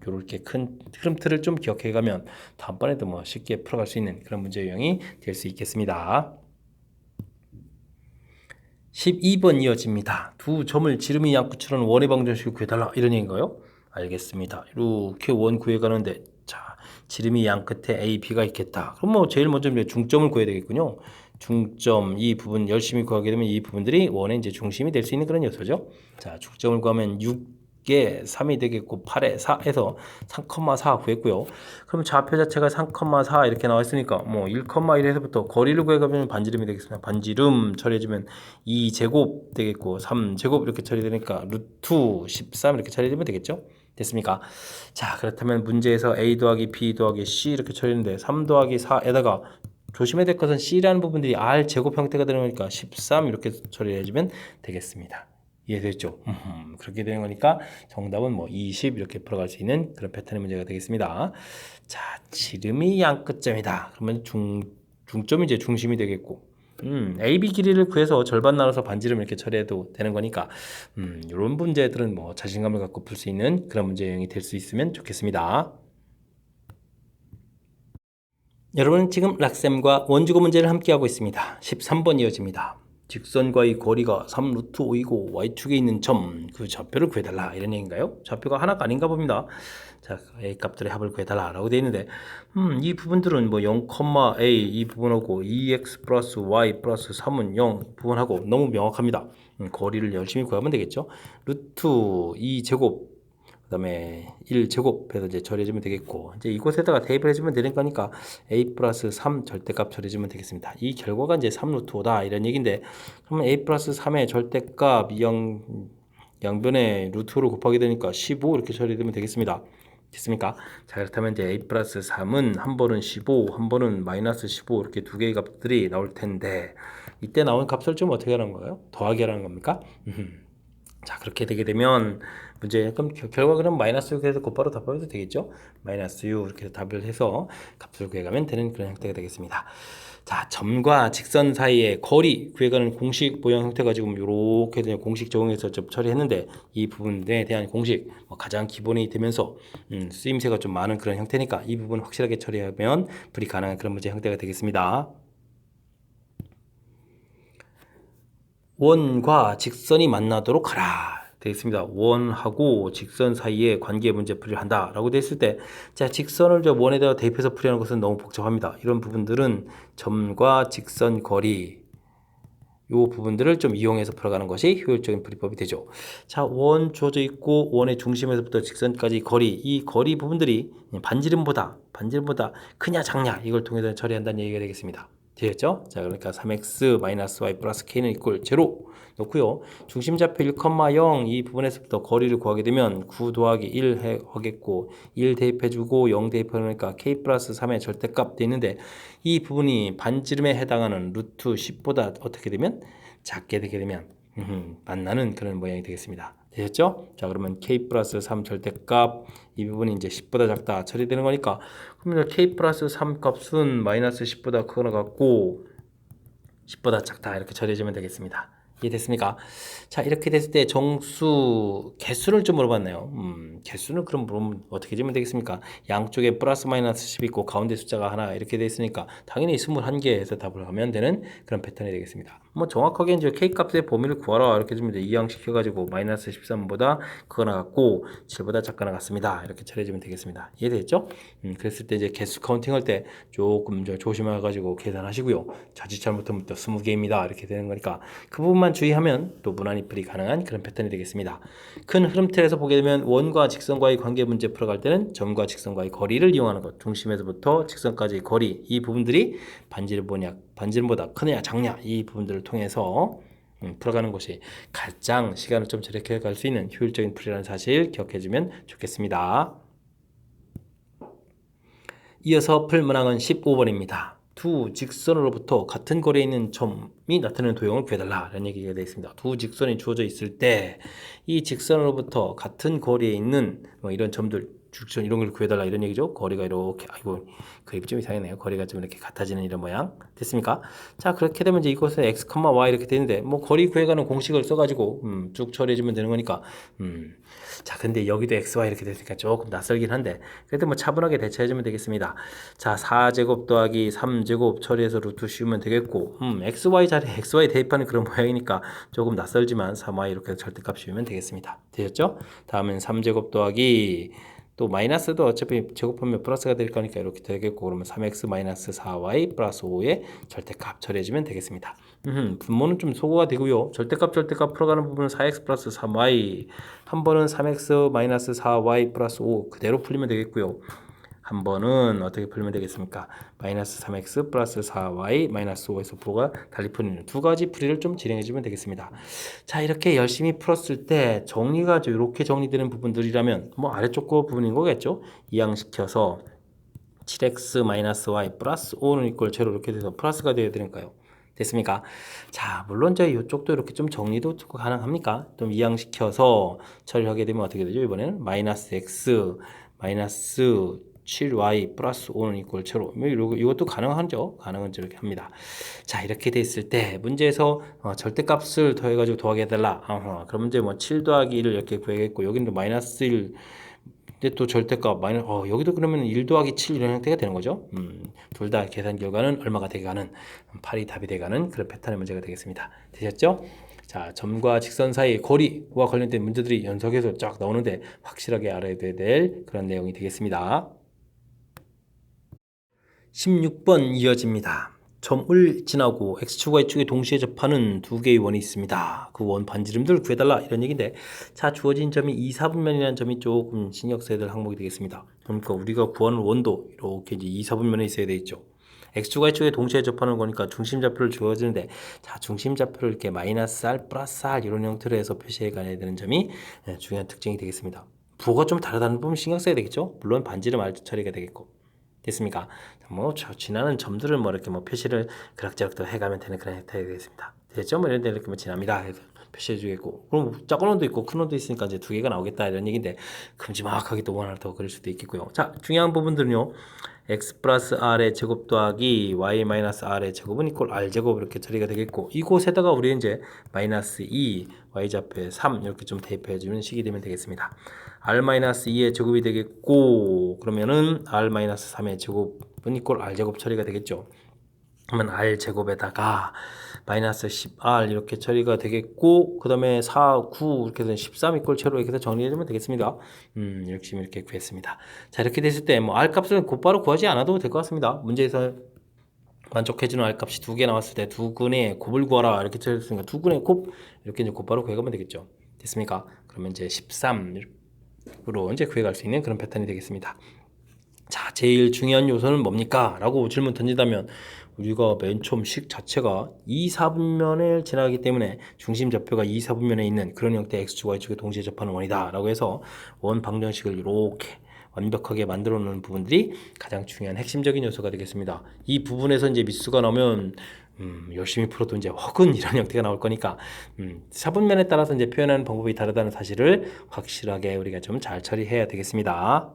이렇게 큰 흐름 틀을 좀 기억해가면 다음번에도 뭐 쉽게 풀어갈 수 있는 그런 문제 유형이 될 수 있겠습니다. 12번 이어집니다. 두 점을 지름이 양끝처럼 원의 방정식을 구해달라 이런 얘기인가요? 알겠습니다. 이렇게 원 구해가는데 자, 지름이 양 끝에 A, B가 있겠다. 그럼 뭐 제일 먼저 중점을 구해야 되겠군요. 중점 이 부분 열심히 구하게 되면 이 부분들이 원의 이제 중심이 될 수 있는 그런 요소죠. 자, 중점을 구하면 6에 3이 되겠고 8에 4에서 3,4 구했고요. 그럼 좌표 자체가 3,4 이렇게 나와 있으니까 뭐 1,1에서부터 거리를 구해가면 반지름이 되겠습니다. 반지름 처리해주면 2제곱 되겠고 3제곱 이렇게 처리되니까 루트 13 이렇게 처리되면 되겠죠. 됐습니까? 자, 그렇다면 문제에서 a 더하기 b 더하기 c 이렇게 처리했는데 3 더하기 4에다가 조심해야 될 것은 C라는 부분들이 R 제곱 형태가 되는 거니까 13 이렇게 처리를 해주면 되겠습니다. 이해됐죠? 그렇게 되는 거니까 정답은 뭐 20 이렇게 풀어갈 수 있는 그런 패턴의 문제가 되겠습니다. 자, 지름이 양 끝점이다. 그러면 중점이 이제 중심이 되겠고 AB 길이를 구해서 절반 나눠서 반지름 이렇게 처리해도 되는 거니까 이런 문제들은 뭐 자신감을 갖고 풀 수 있는 그런 문제 유형이 될 수 있으면 좋겠습니다. 여러분은 지금 락쌤과 원주거 문제를 함께 하고 있습니다. 13번 이어집니다. 직선과의 거리가 3루트 5이고 y축에 있는 점, 그 좌표를 구해달라 이런 얘기인가요? 좌표가 하나가 아닌가 봅니다. 자, a 값들의 합을 구해달라 라고 되어 있는데 이 부분들은 뭐 0, a 이 부분하고 2x 플러스 y 플러스 3은 0 부분하고 너무 명확합니다. 거리를 열심히 구하면 되겠죠. 루트 2제곱 그 다음에 1제곱 해서 이제 처리해주면 되겠고 이제 이곳에다가 대입을 해주면 되는 거니까 a 플러스 3 절대값 처리해주면 되겠습니다. 이 결과가 이제 3루트 5다 이런 얘기인데 그러면 a 플러스 3의 절대값 양변에 루트로 곱하게 되니까 15 이렇게 처리되면 되겠습니다. 됐습니까? 자, 그렇다면 이제 a 플러스 3은 한 번은 15 한 번은 마이너스 15 이렇게 두 개의 값들이 나올 텐데 이때 나온 값을 좀 어떻게 하는 거예요? 더하기 하라는 겁니까? 자, 그렇게 되게 되면 문제 그럼 결과 그럼 마이너스 6에서 곧바로 답해도 되겠죠? 마이너스 6 이렇게 해서 답을 해서 값을 구해가면 되는 그런 형태가 되겠습니다. 자, 점과 직선 사이의 거리 구해가는 공식 모형 형태가 지금 이렇게 공식 적용해서 좀 처리했는데 이 부분에 대한 공식 가장 기본이 되면서 쓰임새가 좀 많은 그런 형태니까 이 부분 확실하게 처리하면 풀이 가능한 그런 문제 형태가 되겠습니다. 원과 직선이 만나도록 하라 되겠습니다. 원하고 직선 사이의 관계 문제 풀이를 한다 라고 되어 있을 때 자, 직선을 저 원에다가 대입해서 풀이하는 것은 너무 복잡합니다. 이런 부분들은 점과 직선 거리 요 부분들을 좀 이용해서 풀어가는 것이 효율적인 풀이법이 되죠. 자, 원 주어져 있고 원의 중심에서부터 직선까지 거리 이 거리 부분들이 반지름보다 크냐 작냐 이걸 통해서 처리한다는 얘기가 되겠습니다. 되겠죠? 자, 그러니까 3x 마이너스 y 플러스 k는 이꼴 0 놓고요. 중심좌표 1,0 이 부분에서부터 거리를 구하게 되면 9 더하기 1 하겠고 1 대입해주고 0 대입하니까 k 플러스 3의 절대값 돼 있는데 이 부분이 반지름에 해당하는 루트 10보다 어떻게 되면 작게 되게 되면 만나는 그런 모양이 되겠습니다. 되셨죠? 자, 그러면 k 플러스 3 절대값 이 부분이 이제 10보다 작다 처리되는 거니까 그러면 k 플러스 3 값은 마이너스 10보다 크거나 같고 10보다 작다 이렇게 처리해주면 되겠습니다. 이해됐습니까? 자, 이렇게 됐을 때 정수 개수를 좀 물어봤네요. 개수는 그럼 물으면 어떻게 주면 되겠습니까? 양쪽에 플러스 마이너스 10 있고 가운데 숫자가 하나 이렇게 돼 있으니까 당연히 21개에서 답을 하면 되는 그런 패턴이 되겠습니다. 뭐 정확하게 이제 k 값의 범위를 구하라 이렇게 주면 이제 이항시켜가지고 마이너스 13보다 크거나 같고 7보다 작거나 같습니다. 이렇게 처리해주면 되겠습니다. 이해됐죠? 그랬을 때 이제 개수 카운팅할 때 조금 조심해가지고 계산하시고요. 자칫 잘못하면 또 20개입니다. 이렇게 되는 거니까 그 부분만 주의하면 또 무난히풀이 가능한 그런 패턴이 되겠습니다. 큰 흐름틀에서 보게 되면 원과 직선과의 관계 문제 풀어갈 때는 점과 직선과의 거리를 이용하는 것, 중심에서부터 직선까지의 거리, 이 부분들이 반지름보다 크느냐 작냐 이 부분들을 통해서 풀어가는 것이 가장 시간을 좀 절약해 갈 수 있는 효율적인 풀이라는 사실 기억해주면 좋겠습니다. 이어서 풀 문항은 15번입니다. 두 직선으로부터 같은 거리에 있는 점이 나타내는 도형을 구해달라 라는 얘기가 되어 있습니다. 두 직선이 주어져 있을 때 이 직선으로부터 같은 거리에 있는 뭐 이런 점들 직선 이런 걸 구해달라 이런 얘기죠. 거리가 이렇게 아이고 그립이 좀 이상하네요. 거리가 좀 이렇게 같아지는 이런 모양 됐습니까? 자, 그렇게 되면 이제 이곳에 x, y 이렇게 되는데 뭐 거리 구해가는 공식을 써가지고 쭉 처리해주면 되는 거니까 자, 근데 여기도 x, y 이렇게 됐으니까 조금 낯설긴 한데 그래도 뭐 차분하게 대처해주면 되겠습니다. 자, 4제곱 더하기 3제곱 처리해서 루트 씌우면 되겠고 x, y 자리에 x, y 대입하는 그런 모양이니까 조금 낯설지만 3y 이렇게 절대값 씌우면 되겠습니다. 되셨죠? 다음은 3제곱 더하기 또 마이너스도 어차피 제곱하면 플러스가 될 거니까 이렇게 되겠고 그러면 3x 마이너스 4y 플러스 5의 절대값 처리해주면 되겠습니다. 분모는 좀 소거가 되고요. 절대값 풀어가는 부분은 4x 플러스 3y 한 번은 3x 마이너스 4y 플러스 5 그대로 풀리면 되겠고요. 한 번은 어떻게 풀면 되겠습니까? 마이너스 3x 플러스 4y 마이너스 5에서 부호가 달리 풀리는 두 가지 풀이를 좀 진행해 주면 되겠습니다. 자, 이렇게 열심히 풀었을 때 정리가 이렇게 정리되는 부분들이라면 뭐 아래쪽 거 부분인 거겠죠? 이항시켜서 7x 마이너스 y 플러스 5는 이꼴 제로 이렇게 돼서 플러스가 되어야 되니까요. 됐습니까? 자, 물론 저희 이쪽도 이렇게 좀 정리도 가능합니까? 좀 이항시켜서 처리하게 되면 어떻게 되죠? 이번에는 마이너스 x 마이너스 7y 플러스 5는 이꼴 제로 이것도 가능하죠? 가능은 이렇게 합니다. 자, 이렇게 돼 있을 때 문제에서 절대값을 더해가지고 더하게 해달라. 그럼 문제 뭐 7 더하기 1을 이렇게 구해야겠고 여기는 또 마이너스 1 근데 또 절대값 여기도 그러면 1 더하기 7 이런 형태가 되는 거죠. 둘 다 계산 결과는 얼마가 되가는 8이 답이 되가는 그런 패턴의 문제가 되겠습니다. 되셨죠? 자, 점과 직선 사이의 거리와 관련된 문제들이 연속해서 쫙 나오는데 확실하게 알아야 될 그런 내용이 되겠습니다. 16번 이어집니다. 점을 지나고 x축과 y축에 동시에 접하는 두 개의 원이 있습니다. 그 원 반지름들을 구해달라 이런 얘기인데 자, 주어진 점이 2, 4분면이라는 점이 조금 신경 써야 될 항목이 되겠습니다. 그러니까 우리가 구하는 원도 이렇게 이제 2, 4분면에 있어야 되겠죠. x축과 y축에 동시에 접하는 거니까 중심좌표를 주어지는데 자, 중심좌표를 이렇게 마이너스 r 플러스 r 이런 형태로 해서 표시해 가야 되는 점이 중요한 특징이 되겠습니다. 부호가 좀 다르다는 부분 신경 써야 되겠죠. 물론 반지름 r 처리가 되겠고 됐습니까? 뭐 지나는 점들을 뭐 이렇게 뭐 표시를 그럭저럭 또 해가면 되는 그런 형태가 되겠습니다. 됐죠? 뭐 이런 데 이렇게 뭐 지납니다 해서 표시해주겠고 그럼 작은 원도 있고 큰 원도 있으니까 이제 두 개가 나오겠다 이런 얘기인데 큼지막하게 또 하나 더 그릴 수도 있겠고요. 자, 중요한 부분들은요. x 플러스 r의 제곱 더하기 y 마이너스 r의 제곱은 이꼴 r 제곱 이렇게 처리가 되겠고 이곳에다가 우리 이제 마이너스 2 y 좌표에 3 이렇게 좀 대입해주는 식이 되면 되겠습니다. r 마이너스 2의 제곱이 되겠고 그러면은 r 마이너스 3의 제곱은 이꼴 r 제곱 처리가 되겠죠. 그러면 r 제곱에다가 마이너스 10r 이렇게 처리가 되겠고 그 다음에 4, 9 이렇게 해서 13 이꼴 제로 이렇게 해서 정리해주면 되겠습니다. 열심히 이렇게 구했습니다. 자, 이렇게 됐을 때 뭐 r 값을 곧바로 구하지 않아도 될 것 같습니다. 문제에서 만족해주는 r 값이 두 개 나왔을 때 두 근의 곱을 구하라 이렇게 쳐졌으니까 두 근의 곱 이렇게 이제 곧바로 구해가면 되겠죠. 됐습니까? 그러면 이제 13으로 이제 구해갈 수 있는 그런 패턴이 되겠습니다. 자, 제일 중요한 요소는 뭡니까? 라고 질문 던진다면 우리가 맨 처음 식 자체가 2, 4분면을 지나가기 때문에 중심 좌표가 2, 4분면에 있는 그런 형태의 x축과 y축에 동시에 접하는 원이다 라고 해서 원 방정식을 이렇게 완벽하게 만들어 놓는 부분들이 가장 중요한 핵심적인 요소가 되겠습니다. 이 부분에서 이제 미수가 나오면 열심히 풀어도 이제 혹은 이런 형태가 나올 거니까 사분면에 따라서 이제 표현하는 방법이 다르다는 사실을 확실하게 우리가 좀 잘 처리해야 되겠습니다.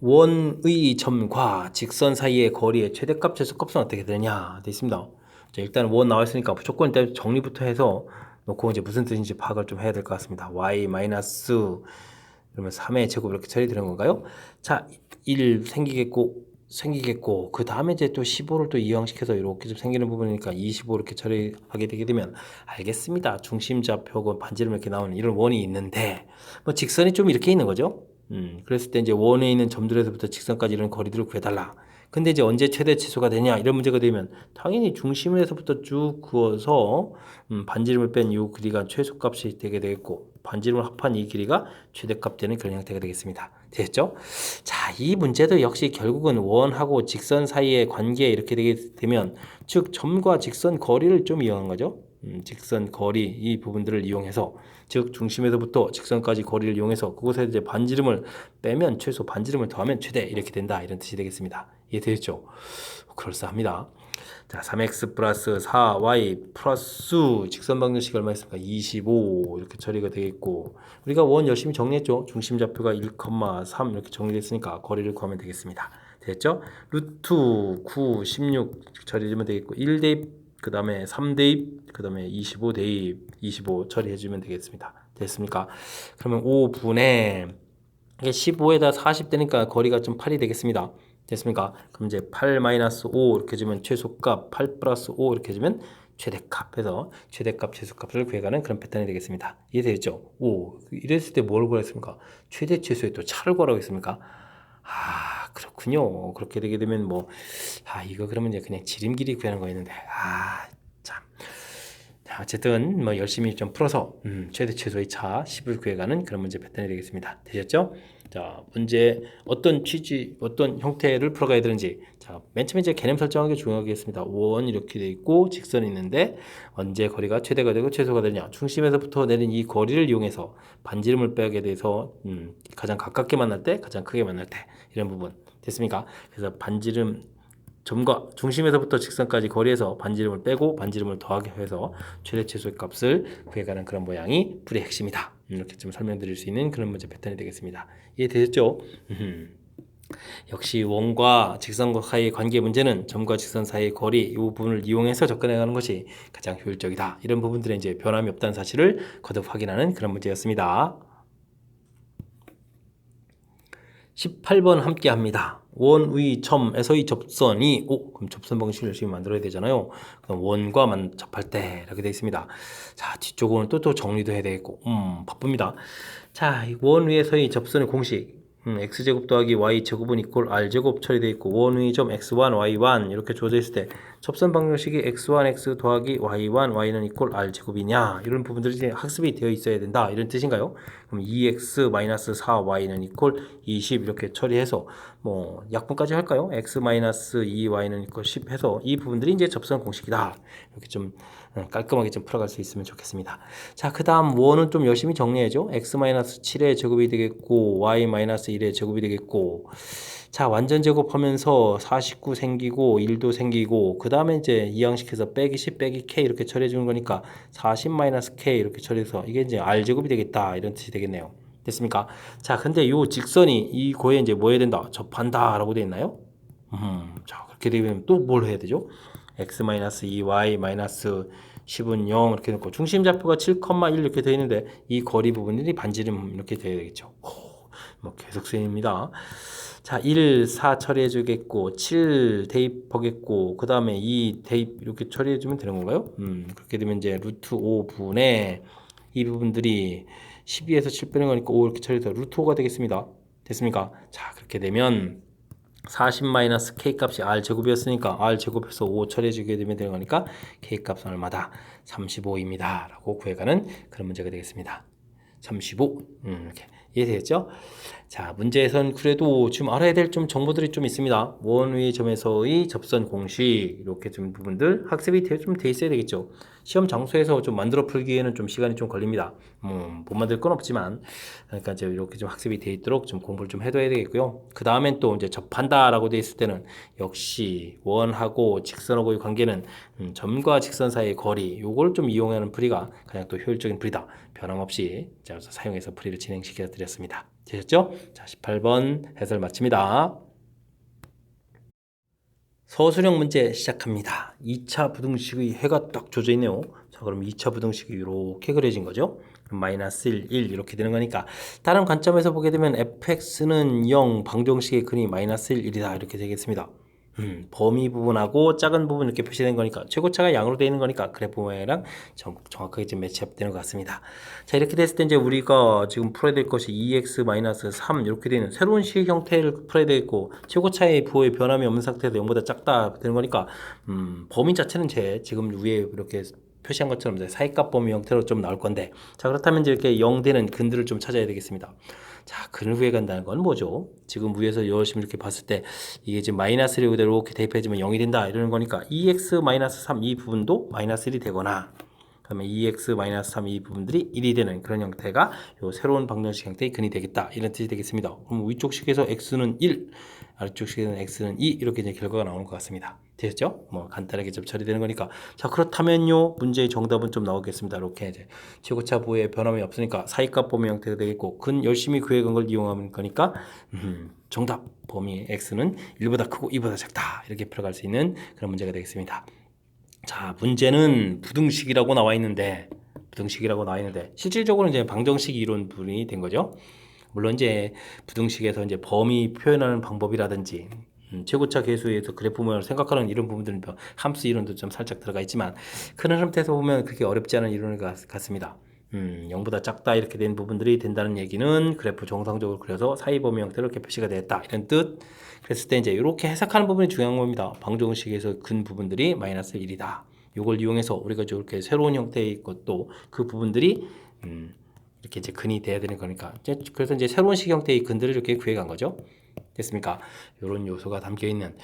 원의 점과 직선 사이의 거리의 최대값, 최소값은 어떻게 되느냐 되어 있습니다. 자, 일단 원 나와 있으니까 무조건 일단 정리부터 해서 놓고 이제 무슨 뜻인지 파악을 좀 해야 될 것 같습니다. y 마이너스 그러면 3의 제곱 이렇게 처리되는 건가요? 자, 1 생기겠고 그 다음에 이제 또 15를 또 이항시켜서 이렇게 좀 생기는 부분이니까 25 이렇게 처리하게 되게 되면 알겠습니다. 중심좌표고 반지름 이렇게 나오는 이런 원이 있는데 뭐 직선이 좀 이렇게 있는 거죠. 그랬을 때 이제 원에 있는 점들에서부터 직선까지 이런 거리들을 구해달라. 근데 이제 언제 최대 최소가 되냐 이런 문제가 되면 당연히 중심에서부터 쭉 그어서 반지름을 뺀 이 길이가 최소값이 되게 되겠고 반지름을 합한 이 길이가 최대값 되는 그런 형태가 되겠습니다. 되겠죠? 자, 이 문제도 역시 결국은 원하고 직선 사이의 관계 이렇게 되게 되면 즉 점과 직선 거리를 좀 이용한 거죠. 직선 거리 이 부분들을 이용해서 즉 중심에서부터 직선까지 거리를 이용해서 그곳에 이제 반지름을 빼면 최소, 반지름을 더하면 최대 이렇게 된다 이런 뜻이 되겠습니다. 이해되겠죠? 그럴싸합니다. 자, 3x 플러스 4y 플러스 직선 방정식 얼마 있습니까? 25 이렇게 처리가 되겠고 우리가 원 열심히 정리했죠. 중심 좌표가 1,3 이렇게 정리됐으니까 거리를 구하면 되겠습니다. 됐죠? 루트 9, 16 처리해주면 되겠고 1대입 그 다음에 3대입 그 다음에 25대입 25 처리해주면 되겠습니다. 됐습니까? 그러면 5분의 15에다 40 되니까 거리가 좀 8이 되겠습니다. 됐습니까? 그럼 이제 8 마이너스 5 이렇게 주면 최소값, 8 플러스 5 이렇게 주면 최대값 해서 최대값, 최소값을 구해가는 그런 패턴이 되겠습니다. 이해되죠? 오, 이랬을 때 뭘 구했습니까? 최대, 최소의 또 차를 구하라고 했습니까? 아, 그렇군요. 그렇게 되게 되면 뭐, 이거 그러면 이제 그냥 지름길이 구하는 거였는데, 참. 자, 어쨌든 뭐 열심히 좀 풀어서 최대 최소의 차 10을 구해가는 그런 문제 패턴이 되겠습니다. 되셨죠? 자, 문제 어떤 취지, 어떤 형태를 풀어가야 되는지 자, 맨 처음에 이제 개념 설정하는 게 중요하겠습니다. 원 이렇게 돼 있고 직선이 있는데 언제 거리가 최대가 되고 최소가 되냐 중심에서부터 내린 이 거리를 이용해서 반지름을 빼게 돼서 가장 가깝게 만날 때 가장 크게 만날 때 이런 부분 됐습니까? 그래서 반지름 점과 중심에서부터 직선까지 거리에서 반지름을 빼고 반지름을 더하게 해서 최대 최소의 값을 구해가는 그런 모양이 풀의 핵심이다. 이렇게 좀 설명드릴 수 있는 그런 문제 패턴이 되겠습니다. 이해되셨죠? 역시 원과 직선과 사이의 관계 문제는 점과 직선 사이의 거리 이 부분을 이용해서 접근해가는 것이 가장 효율적이다. 이런 부분들에 이제 변함이 없다는 사실을 거듭 확인하는 그런 문제였습니다. 18번 함께 합니다. 원의 점에서의 접선이 그럼 접선 방식을 열심히 만들어야 되잖아요. 그럼 원과 접할 때 이렇게 되어 있습니다. 자, 뒤쪽은 또 정리도 해야 되겠고 바쁩니다. 자, 원 위에서의 접선의 공식 x제곱 더하기 y제곱은 이꼴 r제곱 처리되어 있고 원의 점 x1, y1 이렇게 주어져 있을 때 접선 방정식이 x1, x 더하기 y1, y는 이꼴 r제곱이냐 이런 부분들이 이제 학습이 되어 있어야 된다 이런 뜻인가요? 그럼 2x-4y는 이꼴 20 이렇게 처리해서 뭐 약분까지 할까요? x-2y는 이꼴 10 해서 이 부분들이 이제 접선 공식이다 이렇게 좀 깔끔하게 좀 풀어갈 수 있으면 좋겠습니다. 자, 그 다음 원은 좀 열심히 정리해줘. x-7의 제곱이 되겠고 y-1의 제곱이 되겠고 자, 완전 제곱하면서 49 생기고 1도 생기고 그 다음에 이제 이항식해서 빼기 10 빼기 k 이렇게 처리해 주는 거니까 40-k 이렇게 처리해서 이게 이제 r제곱이 되겠다 이런 뜻이 되겠네요. 됐습니까? 자, 근데 요 직선이 이 고에 이제 뭐 해야 된다? 접한다 라고 되어 있나요? 자, 그렇게 되면 또 뭘 해야 되죠? x-2y 10은 0 이렇게 놓고 중심 좌표가 7,1 이렇게 되어 있는데 이 거리 부분이 반지름 이렇게 되어야 되겠죠. 뭐 계속 쓰입니다. 자, 1, 4 처리해 주겠고 7 대입하겠고 그 다음에 2 대입 이렇게 처리해 주면 되는 건가요? 그렇게 되면 이제 루트 5분의 이 부분들이 12에서 7 빼는 거니까 5 이렇게 처리해서 루트 5가 되겠습니다. 됐습니까? 자, 그렇게 되면 40-k 값이 r제곱이었으니까 r제곱해서 5 처리해주게 되면 되는 거니까 k 값은 얼마다? 35입니다 라고 구해가는 그런 문제가 되겠습니다. 35 이렇게 이해되겠죠? 자, 문제에선 그래도 지금 알아야 될 좀 정보들이 좀 있습니다. 원의 점에서의 접선 공식 이렇게 좀 부분들 학습이 좀 돼 있어야 되겠죠. 시험 장소에서 좀 만들어 풀기에는 좀 시간이 좀 걸립니다. 못 만들 건 없지만 그러니까 이제 이렇게 좀 학습이 돼 있도록 좀 공부를 좀 해둬야 되겠고요. 그 다음엔 또 이제 접한다라고 돼 있을 때는 역시 원하고 직선하고의 관계는 점과 직선 사이의 거리 요걸 좀 이용하는 풀이가 가장 또 효율적인 풀이다. 변함없이 자, 사용해서 풀이를 진행시켜 드렸습니다. 되셨죠? 자, 18번 해설 마칩니다. 서술형 문제 시작합니다. 2차 부등식의 해가 딱 조져 있네요. 자, 그럼 2차 부등식이 이렇게 그려진 거죠. 마이너스 1, 1 이렇게 되는 거니까 다른 관점에서 보게 되면 fx는 0, 방정식의 근이 마이너스 1, 1이다 이렇게 되겠습니다. 범위 부분하고 작은 부분 이렇게 표시된 거니까 최고차가 양으로 되어 있는 거니까 그래프 모양이랑 정확하게 지금 매치업되는 것 같습니다. 자, 이렇게 됐을 때 이제 우리가 지금 풀어야 될 것이 2x-3 이렇게 되는 새로운 식 형태를 풀어야 되겠고 최고차의 부호의 변함이 없는 상태에서 0보다 작다 되는 거니까 범위 자체는 지금 위에 이렇게 표시한 것처럼 이제 사이값 범위 형태로 좀 나올 건데 자, 그렇다면 이제 이렇게 0 되는 근들을 좀 찾아야 되겠습니다. 자, 근을 구해간다는 건 뭐죠? 지금 위에서 열심히 이렇게 봤을 때 이게 지금 마이너스를 그대로 이렇게 대입해주면 0이 된다 이러는 거니까 2x-3 이 부분도 마이너스 1이 되거나 그러면 2x-3 이 부분들이 1이 되는 그런 형태가 요 새로운 방정식 형태의 근이 되겠다 이런 뜻이 되겠습니다. 그럼 위쪽 식에서 x는 1 아래쪽 식에서는 x는 2 이렇게 이제 결과가 나오는 것 같습니다. 되셨죠? 뭐 간단하게 좀 처리되는 거니까 자, 그렇다면요 문제의 정답은 좀 나오겠습니다. 이렇게 이제 최고차 부호의 변함이 없으니까 사이값 범위 형태가 되겠고 근 열심히 구해간 걸 이용하는 거니까 정답 범위 x는 1보다 크고 2보다 작다 이렇게 풀어갈 수 있는 그런 문제가 되겠습니다. 자, 문제는 부등식이라고 나와 있는데 실질적으로 이제 방정식 이론분이 된 거죠. 물론 이제 부등식에서 이제 범위 표현하는 방법이라든지 최고차 계수에서 그래프 모양을 생각하는 이런 부분들은 함수 이론도 좀 살짝 들어가 있지만 큰 흐름에서 보면 그렇게 어렵지 않은 이론 같습니다. 0보다 작다 이렇게 된 부분들이 된다는 얘기는 그래프 정상적으로 그려서 사이 범위 형태로 이렇게 표시가 되었다 이런 뜻. 그랬을 때 이제 이렇게 해석하는 부분이 중요한 겁니다. 방정식에서 근 부분들이 마이너스 1이다. 이걸 이용해서 우리가 이렇게 새로운 형태의 것도 그 부분들이 이렇게 이제 근이 돼야 되는 거니까 그래서 이제 새로운 식 형태의 근들을 이렇게 구해간 거죠. 됐습니까? 이런 요소가 담겨 있는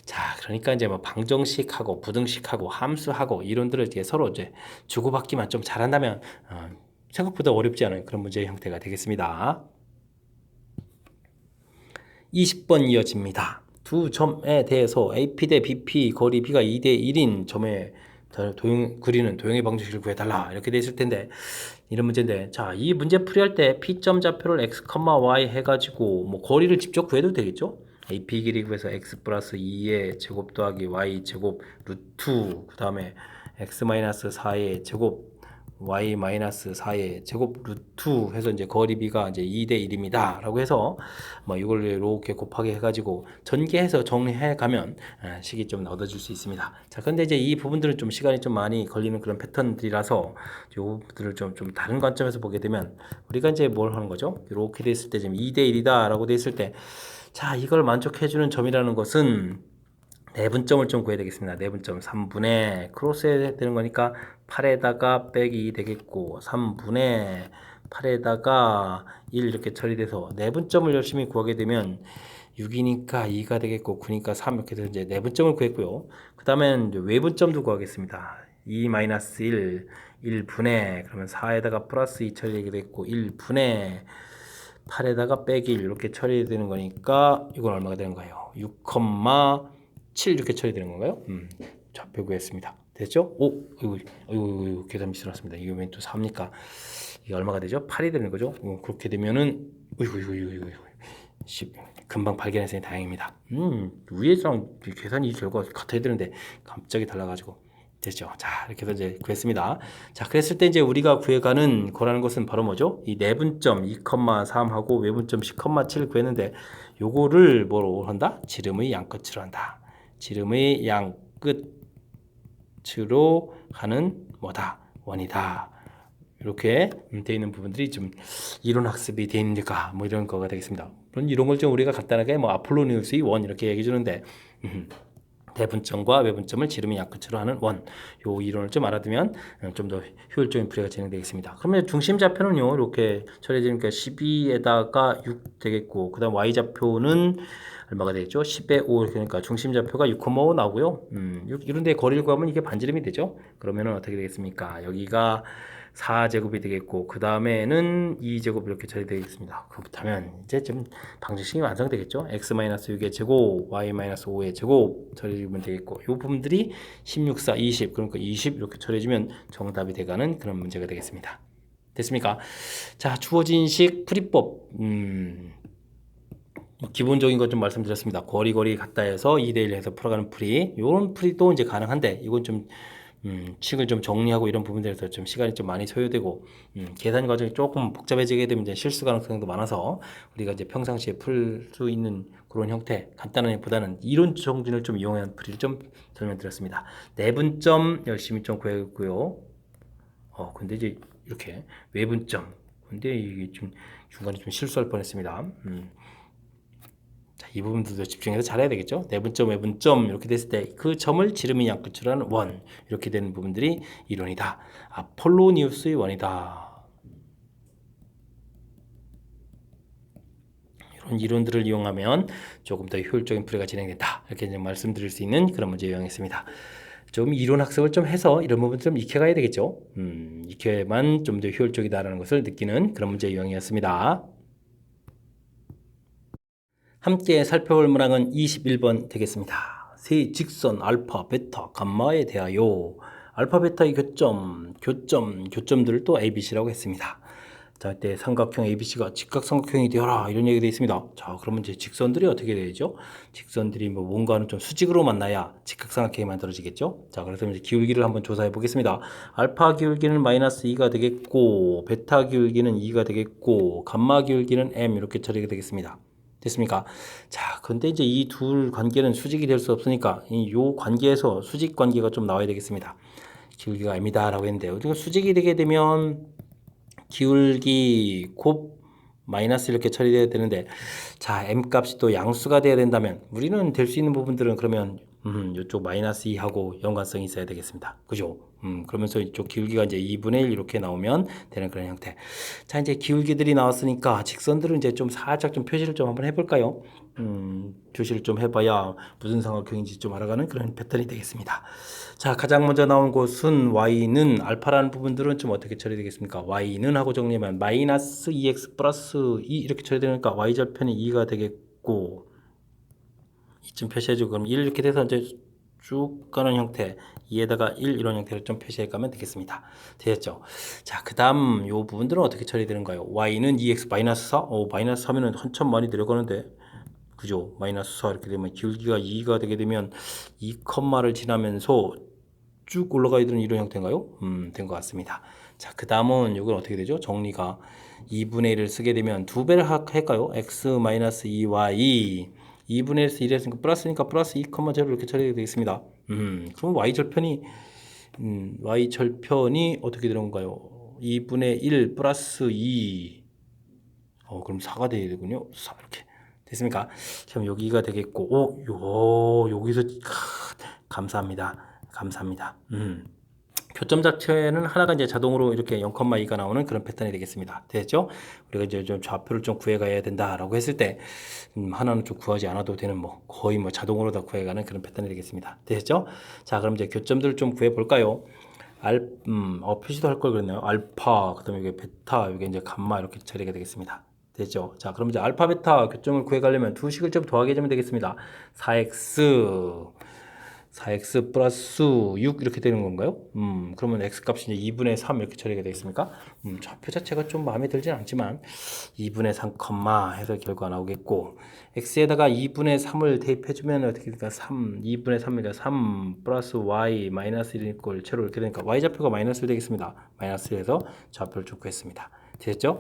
자, 그러니까 이제 뭐 방정식하고 부등식하고 함수하고 이론들을 이제 서로 이제 주고받기만 좀 잘한다면 생각보다 어렵지 않은 그런 문제의 형태가 되겠습니다. 20번 이어집니다. 두 점에 대해서 AP 대 BP 거리 B가 2대 1인 점에 그리는 도형의 방정식을 구해달라 이렇게 돼 있을 텐데 이런 문제인데 자, 이 문제 풀이할 때 P점 좌표를 x, y 해가지고 뭐 거리를 직접 구해도 되겠죠? AP 길이 구해서 x 플러스 2의 제곱 더하기 y 제곱 루트 그 다음에 x 마이너스 4의 제곱 y 마이너스 4의 제곱 루트 해서 이제 거리 B가 이제 2대 1입니다. 라고 해서 뭐 이걸 이렇게 곱하기 해가지고 전개해서 정리해 가면 식이 좀 얻어질 수 있습니다. 자, 근데 이제 이 부분들은 좀 시간이 좀 많이 걸리는 그런 패턴들이라서 요 부분들을 좀 다른 관점에서 보게 되면 우리가 이제 뭘 하는 거죠? 이렇게 됐을 때 지금 2대 1이다 라고 됐을 때 자, 이걸 만족해주는 점이라는 것은 내분점을 좀 구해야 되겠습니다. 내분점 3분의 크로스해야 되는 거니까 8에다가 빼기 2 되겠고 3분의 8에다가 1 이렇게 처리돼서 내분점을 열심히 구하게 되면 6이니까 2가 되겠고 9니까 3 이렇게 돼서 이제 내분점을 구했고요. 그 다음엔 외분점도 구하겠습니다. 2-1 1분의 그러면 4에다가 플러스 2 처리되게 됐고 1분의 8에다가 빼기 1 이렇게 처리되는 거니까 이건 얼마가 되는 거예요? 6,7 이렇게 처리되는 건가요? 좌표 구했습니다. 됐죠? 오, 이거 계산 미스났습니다. 이거 왜 또 4입니까? 이게 얼마가 되죠? 8이 되는 거죠? 그렇게 되면은 이거 10 금방 발견했으니 다행입니다. 위에랑 계산이 결과 같아야 되는데 갑자기 달라가지고 됐죠. 자, 이렇게 해서 이제 구했습니다. 자, 그랬을 때 이제 우리가 구해가는 거라는 것은 바로 뭐죠? 이 내분점 2,3하고 외분점 10,7을 구했는데 요거를 뭐로 한다? 지름의 양끝으로 한다. 지름의 양끝으로 하는 뭐다? 원이다. 이렇게 되어 있는 부분들이 좀 이론 학습이 되어 있는가 뭐 이런 거가 되겠습니다. 물론 이런 걸 좀 우리가 간단하게 뭐 아폴로니우스의 원 이렇게 얘기해 주는데 대분점과 외분점을 지름이 약근처로 하는 원. 요 이론을 좀 알아두면 좀 더 효율적인 풀이가 진행되겠습니다. 그러면 중심 좌표는요, 이렇게 처리되니까 12에다가 6 되겠고, 그 다음 y좌표는 얼마가 되겠죠? 10에 5. 그러니까 중심 좌표가 6,5 나오고요. 이런 데 거리를 구하면 이게 반지름이 되죠? 그러면은 어떻게 되겠습니까? 여기가 4제곱이 되겠고, 그 다음에는 2제곱 이렇게 처리되겠습니다. 그렇다면 이제 좀 방정식이 완성되겠죠? x-6의 제곱, y-5의 제곱 처리해주면 되겠고, 이 부분들이 16, 4, 20, 그러니까 20 이렇게 처리해주면 정답이 돼가는 그런 문제가 되겠습니다. 됐습니까? 자, 주어진 식 풀이법. 기본적인 것 좀 말씀드렸습니다. 거리 같다 해서 2대1 해서 풀어가는 풀이. 요런 풀이도 이제 가능한데, 이건 좀 식을 좀 정리하고 이런 부분들에서 좀 시간이 좀 많이 소요되고, 계산 과정이 조금 복잡해지게 되면 이제 실수 가능성도 많아서 우리가 이제 평상시에 풀 수 있는 그런 형태, 간단한 것보다는 이론 정진을 좀 이용한 풀이를 좀 설명드렸습니다. 내분점 열심히 좀 구해고요. 근데 이제 이렇게 외분점. 근데 이게 좀 중간에 좀 실수할 뻔했습니다. 자, 이 부분들도 집중해서 잘해야 되겠죠. 내분점, 외분점 이렇게 됐을 때 그 점을 지름이 양끝으로 하는 원 이렇게 되는 부분들이 이론이다. 아폴로니우스의 원이다. 이런 이론들을 이용하면 조금 더 효율적인 풀이가 진행된다. 이렇게 이제 말씀드릴 수 있는 그런 문제 유형이었습니다. 좀 이론 학습을 좀 해서 이런 부분 좀 익혀가야 되겠죠. 익혀야만 좀 더 효율적이다라는 것을 느끼는 그런 문제 유형이었습니다. 함께 살펴볼 문항은 21번 되겠습니다. 세 직선 알파, 베타, 감마에 대하여 알파, 베타의 교점들을 또 ABC라고 했습니다. 자, 이때 삼각형 ABC가 직각삼각형이 되어라 이런 얘기가 되어 있습니다. 자, 그러면 이제 직선들이 어떻게 되죠? 직선들이 뭔가는 좀 수직으로 만나야 직각삼각형이 만들어지겠죠? 자, 그래서 이제 기울기를 한번 조사해 보겠습니다. 알파 기울기는 마이너스 2가 되겠고, 베타 기울기는 2가 되겠고, 감마 기울기는 M 이렇게 처리가 되겠습니다. 됐습니까? 자, 근데 이제 이 둘 관계는 수직이 될 수 없으니까 요 관계에서 수직 관계가 좀 나와야 되겠습니다. 기울기가 M이다라고 했는데요. 그러니까 수직이 되게 되면 기울기 곱 마이너스 이렇게 처리돼야 되는데, 자, M 값이 또 양수가 돼야 된다면 우리는 될 수 있는 부분들은 그러면 이쪽 마이너스 2하고 연관성이 있어야 되겠습니다. 그죠? 그러면서 이쪽 기울기가 이제 2분의 1 이렇게 나오면 되는 그런 형태. 자, 이제 기울기들이 나왔으니까 직선들은 이제 좀 살짝 좀 표시를 좀 한번 해볼까요? 표시를 좀 해봐야 무슨 삼각형인지 좀 알아가는 그런 패턴이 되겠습니다. 자, 가장 먼저 나온 곳은 y는 알파라는 부분들은 좀 어떻게 처리되겠습니까? y는 하고 정리하면 마이너스 2x 플러스 2 이렇게 처리되니까 y절편이 2가 되겠고, 이쯤 표시해주고, 그럼 1 이렇게 돼서 이제 쭉 가는 형태, 2에다가 1 이런 형태를 좀 표시해 가면 되겠습니다. 되셨죠? 자, 그 다음 요 부분들은 어떻게 처리되는가요? y는 2x 마이너스 4? 마이너스 4면은 한참 많이 내려가는데, 그죠? 마이너스 4 이렇게 되면 기울기가 2가 되게 되면 2컴마를 지나면서 쭉 올라가야 되는 이런 형태인가요? 된 것 같습니다. 자, 그 다음은 이건 어떻게 되죠? 정리가 2분의 1을 쓰게 되면 두 배를 할까요? x-2y 2분의 1에서 1 했으니까 플러스니까 플러스 2,0 이렇게 처리가 되겠습니다. 그럼 y절편이 y절편이 어떻게 되는 건가요? 2분의 1 플러스 2 그럼 4가 되겠군요. 4 이렇게 됐습니까? 그럼 여기가 되겠고, 여기서 감사합니다. 교점 자체는 하나가 이제 자동으로 이렇게 0,2가 나오는 그런 패턴이 되겠습니다. 됐죠? 우리가 이제 좀 좌표를 좀 구해가야 된다라고 했을 때, 하나는 좀 구하지 않아도 되는 거의 자동으로 다 구해가는 그런 패턴이 되겠습니다. 됐죠? 자, 그럼 이제 교점들을 좀 구해볼까요? 표시도 할 걸 그랬나요? 알파, 그 다음에 이게 베타, 이게 이제 감마 이렇게 처리가 되겠습니다. 됐죠? 자, 그럼 이제 알파, 베타 교점을 구해가려면 두 식을 좀 더하게 해주면 되겠습니다. 4x 플러스 6 이렇게 되는 건가요? 그러면 x 값이 이제 2분의 3 이렇게 처리가 되겠습니까? 좌표 자체가 좀 마음에 들진 않지만 2분의 3, 해서 결과가 나오겠고, x에다가 2분의 3을 대입해주면 어떻게 될까? 2분의 3이니까 3 플러스 y 마이너스 1 이꼴 제로 이렇게 되니까 y좌표가 마이너스 되겠습니다. 마이너스 1에서 좌표를 좀 구했습니다. 됐죠?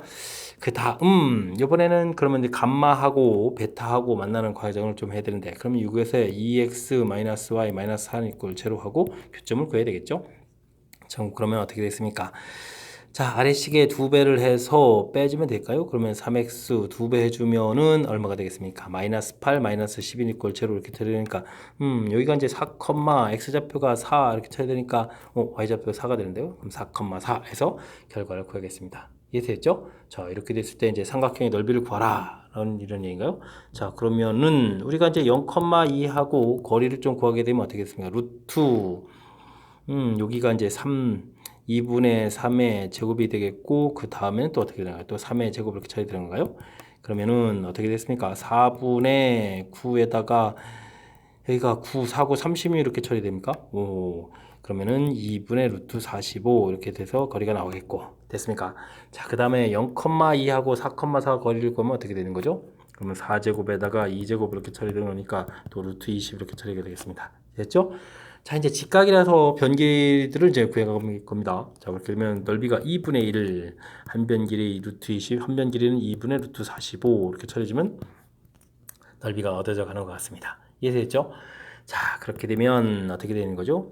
그 다음 이번에는 그러면 이제 감마하고 베타하고 만나는 과정을 좀 해야 되는데, 그러면 이것에서 2x-y 마이너스 4 이꼴 제로 하고 교점을 구해야 되겠죠? 그러면 어떻게 됐습니까? 자, 아래식에 2배를 해서 빼주면 될까요? 그러면 3x 2배 해주면은 얼마가 되겠습니까? 마이너스 8, 마이너스 11 이꼴 제로 이렇게 쳐야 되니까, 여기가 이제 4, x좌표가 4 이렇게 쳐야 되니까, y좌표가 4가 되는데요. 그럼 4, 해서 결과를 구하겠습니다. 이해됐죠? 자, 이렇게 됐을 때 이제 삼각형의 넓이를 구하라. 이런 얘기인가요? 자, 그러면은 우리가 이제 0,2하고 거리를 좀 구하게 되면 어떻게 됐습니까? 루트, 여기가 이제 2분의 3의 제곱이 되겠고, 그 다음에는 또 어떻게 되나요? 또 3의 제곱 이렇게 쳐야 되는 건가요? 그러면은 어떻게 됐습니까? 4분의 9에다가 여기가 9, 4, 9, 30이 이렇게 처리됩니까? 그러면은 2분의 루트 45 이렇게 돼서 거리가 나오겠고, 됐습니까? 자, 그 다음에 0,2하고 4,4 거리를 구하면 어떻게 되는 거죠? 그러면 4제곱에다가 2제곱 이렇게 처리되는 거니까 또 루트 20 이렇게 처리가 되겠습니다. 됐죠? 자, 이제 직각이라서 변기들을 이제 구해갈 겁니다. 자, 그렇게 되면 넓이가 2분의 1, 한 변 길이 루트 20, 한 변 길이는 2분의 루트 45 이렇게 처리해주면 넓이가 얻어져 가는 것 같습니다. 이해되셨죠? 자, 그렇게 되면 어떻게 되는 거죠?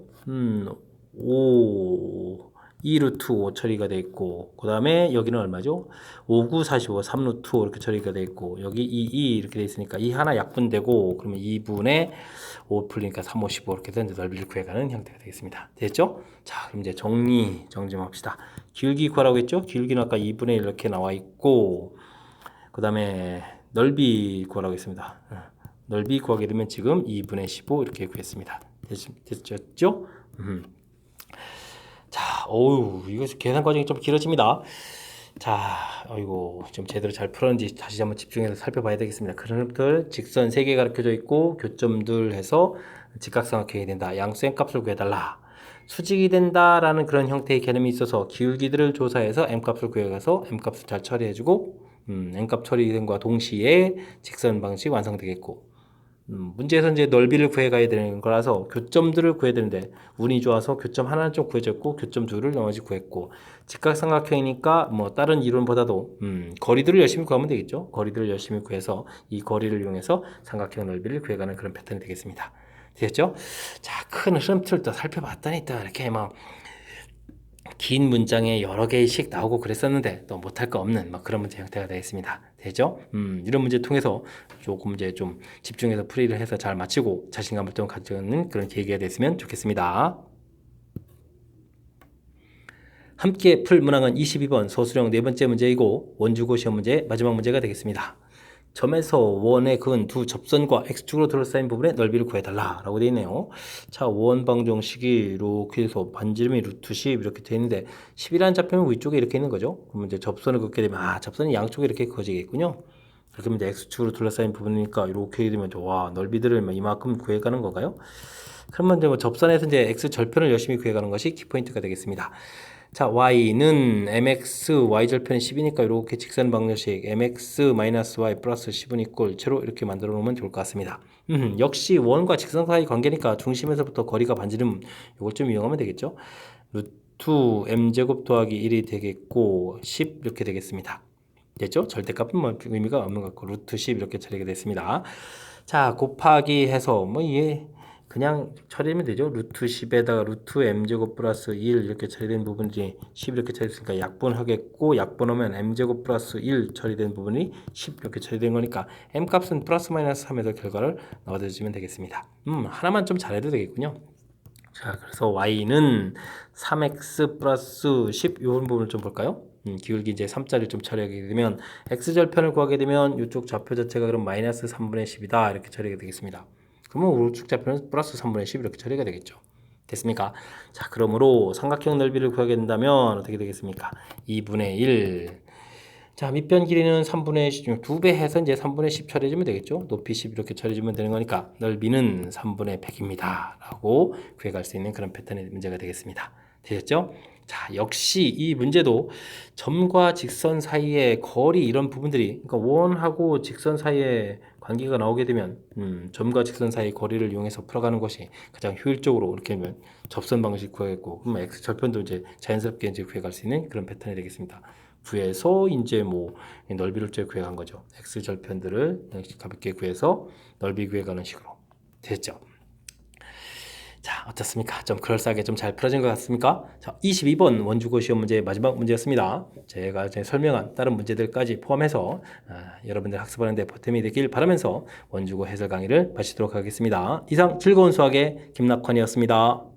5, 2루트 5 처리가 되어 있고, 그 다음에 여기는 얼마죠? 5, 9, 45, 3루트 5 이렇게 처리가 되어 있고, 여기 2 이렇게 되어 있으니까 이 하나 약분되고, 그러면 2분의 5 풀리니까 3, 5, 15 이렇게 해서 이제 넓이를 구해가는 형태가 되겠습니다. 됐죠? 자, 그럼 이제 정리 좀 합시다. 기울기 구하라고 했죠? 기울기는 아까 2분의 1 이렇게 나와 있고, 그 다음에 넓이 구하라고 했습니다. 넓이 구하게 되면 지금 2분의 15 이렇게 구했습니다. 됐죠? 자, 이거 계산 과정이 좀 길어집니다. 자, 좀 제대로 잘 풀었는지 다시 한번 집중해서 살펴봐야 되겠습니다. 그림들 직선 3개 가르쳐져 있고 교점들 해서 직각삼각형이 된다. 양수 n값을 구해달라. 수직이 된다라는 그런 형태의 개념이 있어서 기울기들을 조사해서 m값을 구해가서 m값을 잘 처리해주고 n값 처리된과 동시에 직선 방식 완성되겠고 문제에서 이제 넓이를 구해가야 되는 거라서 교점들을 구해야 되는데 운이 좋아서 교점 하나는 좀 구해졌고 교점 둘을 나머지 구했고 직각삼각형이니까 뭐 다른 이론보다도 거리들을 열심히 구하면 되겠죠. 거리들을 열심히 구해서 이 거리를 이용해서 삼각형 넓이를 구해가는 그런 패턴이 되겠습니다. 되겠죠? 자, 큰 흐름틀 또 살펴봤더니 또 이렇게 막 긴 문장에 여러 개씩 나오고 그랬었는데 또 못할 거 없는 막 그런 문제 형태가 되겠습니다. 되죠? 이런 문제 통해서 조금 이제 좀 집중해서 풀이를 해서 잘 마치고 자신감을 좀 가지는 그런 계기가 됐으면 좋겠습니다. 함께 풀 문항은 22번 소수령 네 번째 문제이고 원주고 시험 문제 마지막 문제가 되겠습니다. 점에서 원의 근 두 접선과 x축으로 둘러싸인 부분의 넓이를 구해달라 라고 되어 있네요. 자, 원 방정식이 이렇게 해서 반지름이 루트 10 이렇게 되어 있는데 10이라는 좌표는 위쪽에 이렇게 있는 거죠. 그러면 이제 접선을 긋게 되면 접선이 양쪽에 이렇게 그어지겠군요. 그러면 이제 x축으로 둘러싸인 부분이니까 이렇게 되면 와, 넓이들을 이만큼 구해가는 건가요? 그러면 이제 접선에서 이제 x 절편을 열심히 구해가는 것이 키포인트가 되겠습니다. 자, y는 mx, y절편이 10이니까 이렇게 직선 방정식 mx-y 플러스 10은 이꼴 제로 이렇게 만들어 놓으면 좋을 것 같습니다. 역시 원과 직선 사이 관계니까 중심에서부터 거리가 반지름 이걸 좀 이용하면 되겠죠. 루트 m제곱 더하기 1이 되겠고 10 이렇게 되겠습니다. 됐죠? 절대값은 뭐 의미가 없는 것 같고 루트 10 이렇게 처리가 됐습니다. 자, 곱하기 해서 이게 그냥 처리하면 되죠. 루트 10에다가 루트 m제곱 플러스 1 이렇게 처리된 부분이 10 이렇게 처리됐으니까 약분하겠고 약분하면 m제곱 플러스 1 처리된 부분이 10 이렇게 처리된 거니까 m값은 플러스 마이너스 3에서 결과를 넣어주시면 되겠습니다. 하나만 좀 잘해도 되겠군요. 자, 그래서 y는 3x 플러스 10 이런 부분을 좀 볼까요? 기울기 이제 3자리를 좀 처리하게 되면 x절편을 구하게 되면 이쪽 좌표 자체가 그럼 마이너스 3분의 10이다 이렇게 처리가 되겠습니다. 그러면 우측 좌표는 플러스 3분의 10 이렇게 처리가 되겠죠. 됐습니까? 자, 그러므로 삼각형 넓이를 구하게 된다면 어떻게 되겠습니까? 2분의 1. 자, 밑변 길이는 3분의 10, 2배 해서 이제 3분의 10 처리해주면 되겠죠. 높이 10 이렇게 처리해주면 되는 거니까 넓이는 3분의 100입니다. 라고 구해갈 수 있는 그런 패턴의 문제가 되겠습니다. 되셨죠? 자, 역시 이 문제도 점과 직선 사이의 거리 이런 부분들이 그러니까 원하고 직선 사이의 관계가 나오게 되면 점과 직선 사이의 거리를 이용해서 풀어가는 것이 가장 효율적으로 이렇게 하면 접선 방식 구하겠고 그러면 x 절편도 이제 자연스럽게 이제 구해갈 수 있는 그런 패턴이 되겠습니다. 구해서 이제 넓이를 구해간 거죠. x 절편들을 가볍게 구해서 넓이 구해가는 식으로 됐죠. 자, 어떻습니까? 좀 그럴싸하게 좀 잘 풀어진 것 같습니까? 자, 22번 원주고 시험 문제 마지막 문제였습니다. 제가 이제 설명한 다른 문제들까지 포함해서 여러분들 학습하는 데 보탬이 되길 바라면서 원주고 해설 강의를 마치도록 하겠습니다. 이상 즐거운 수학의 김낙환이었습니다.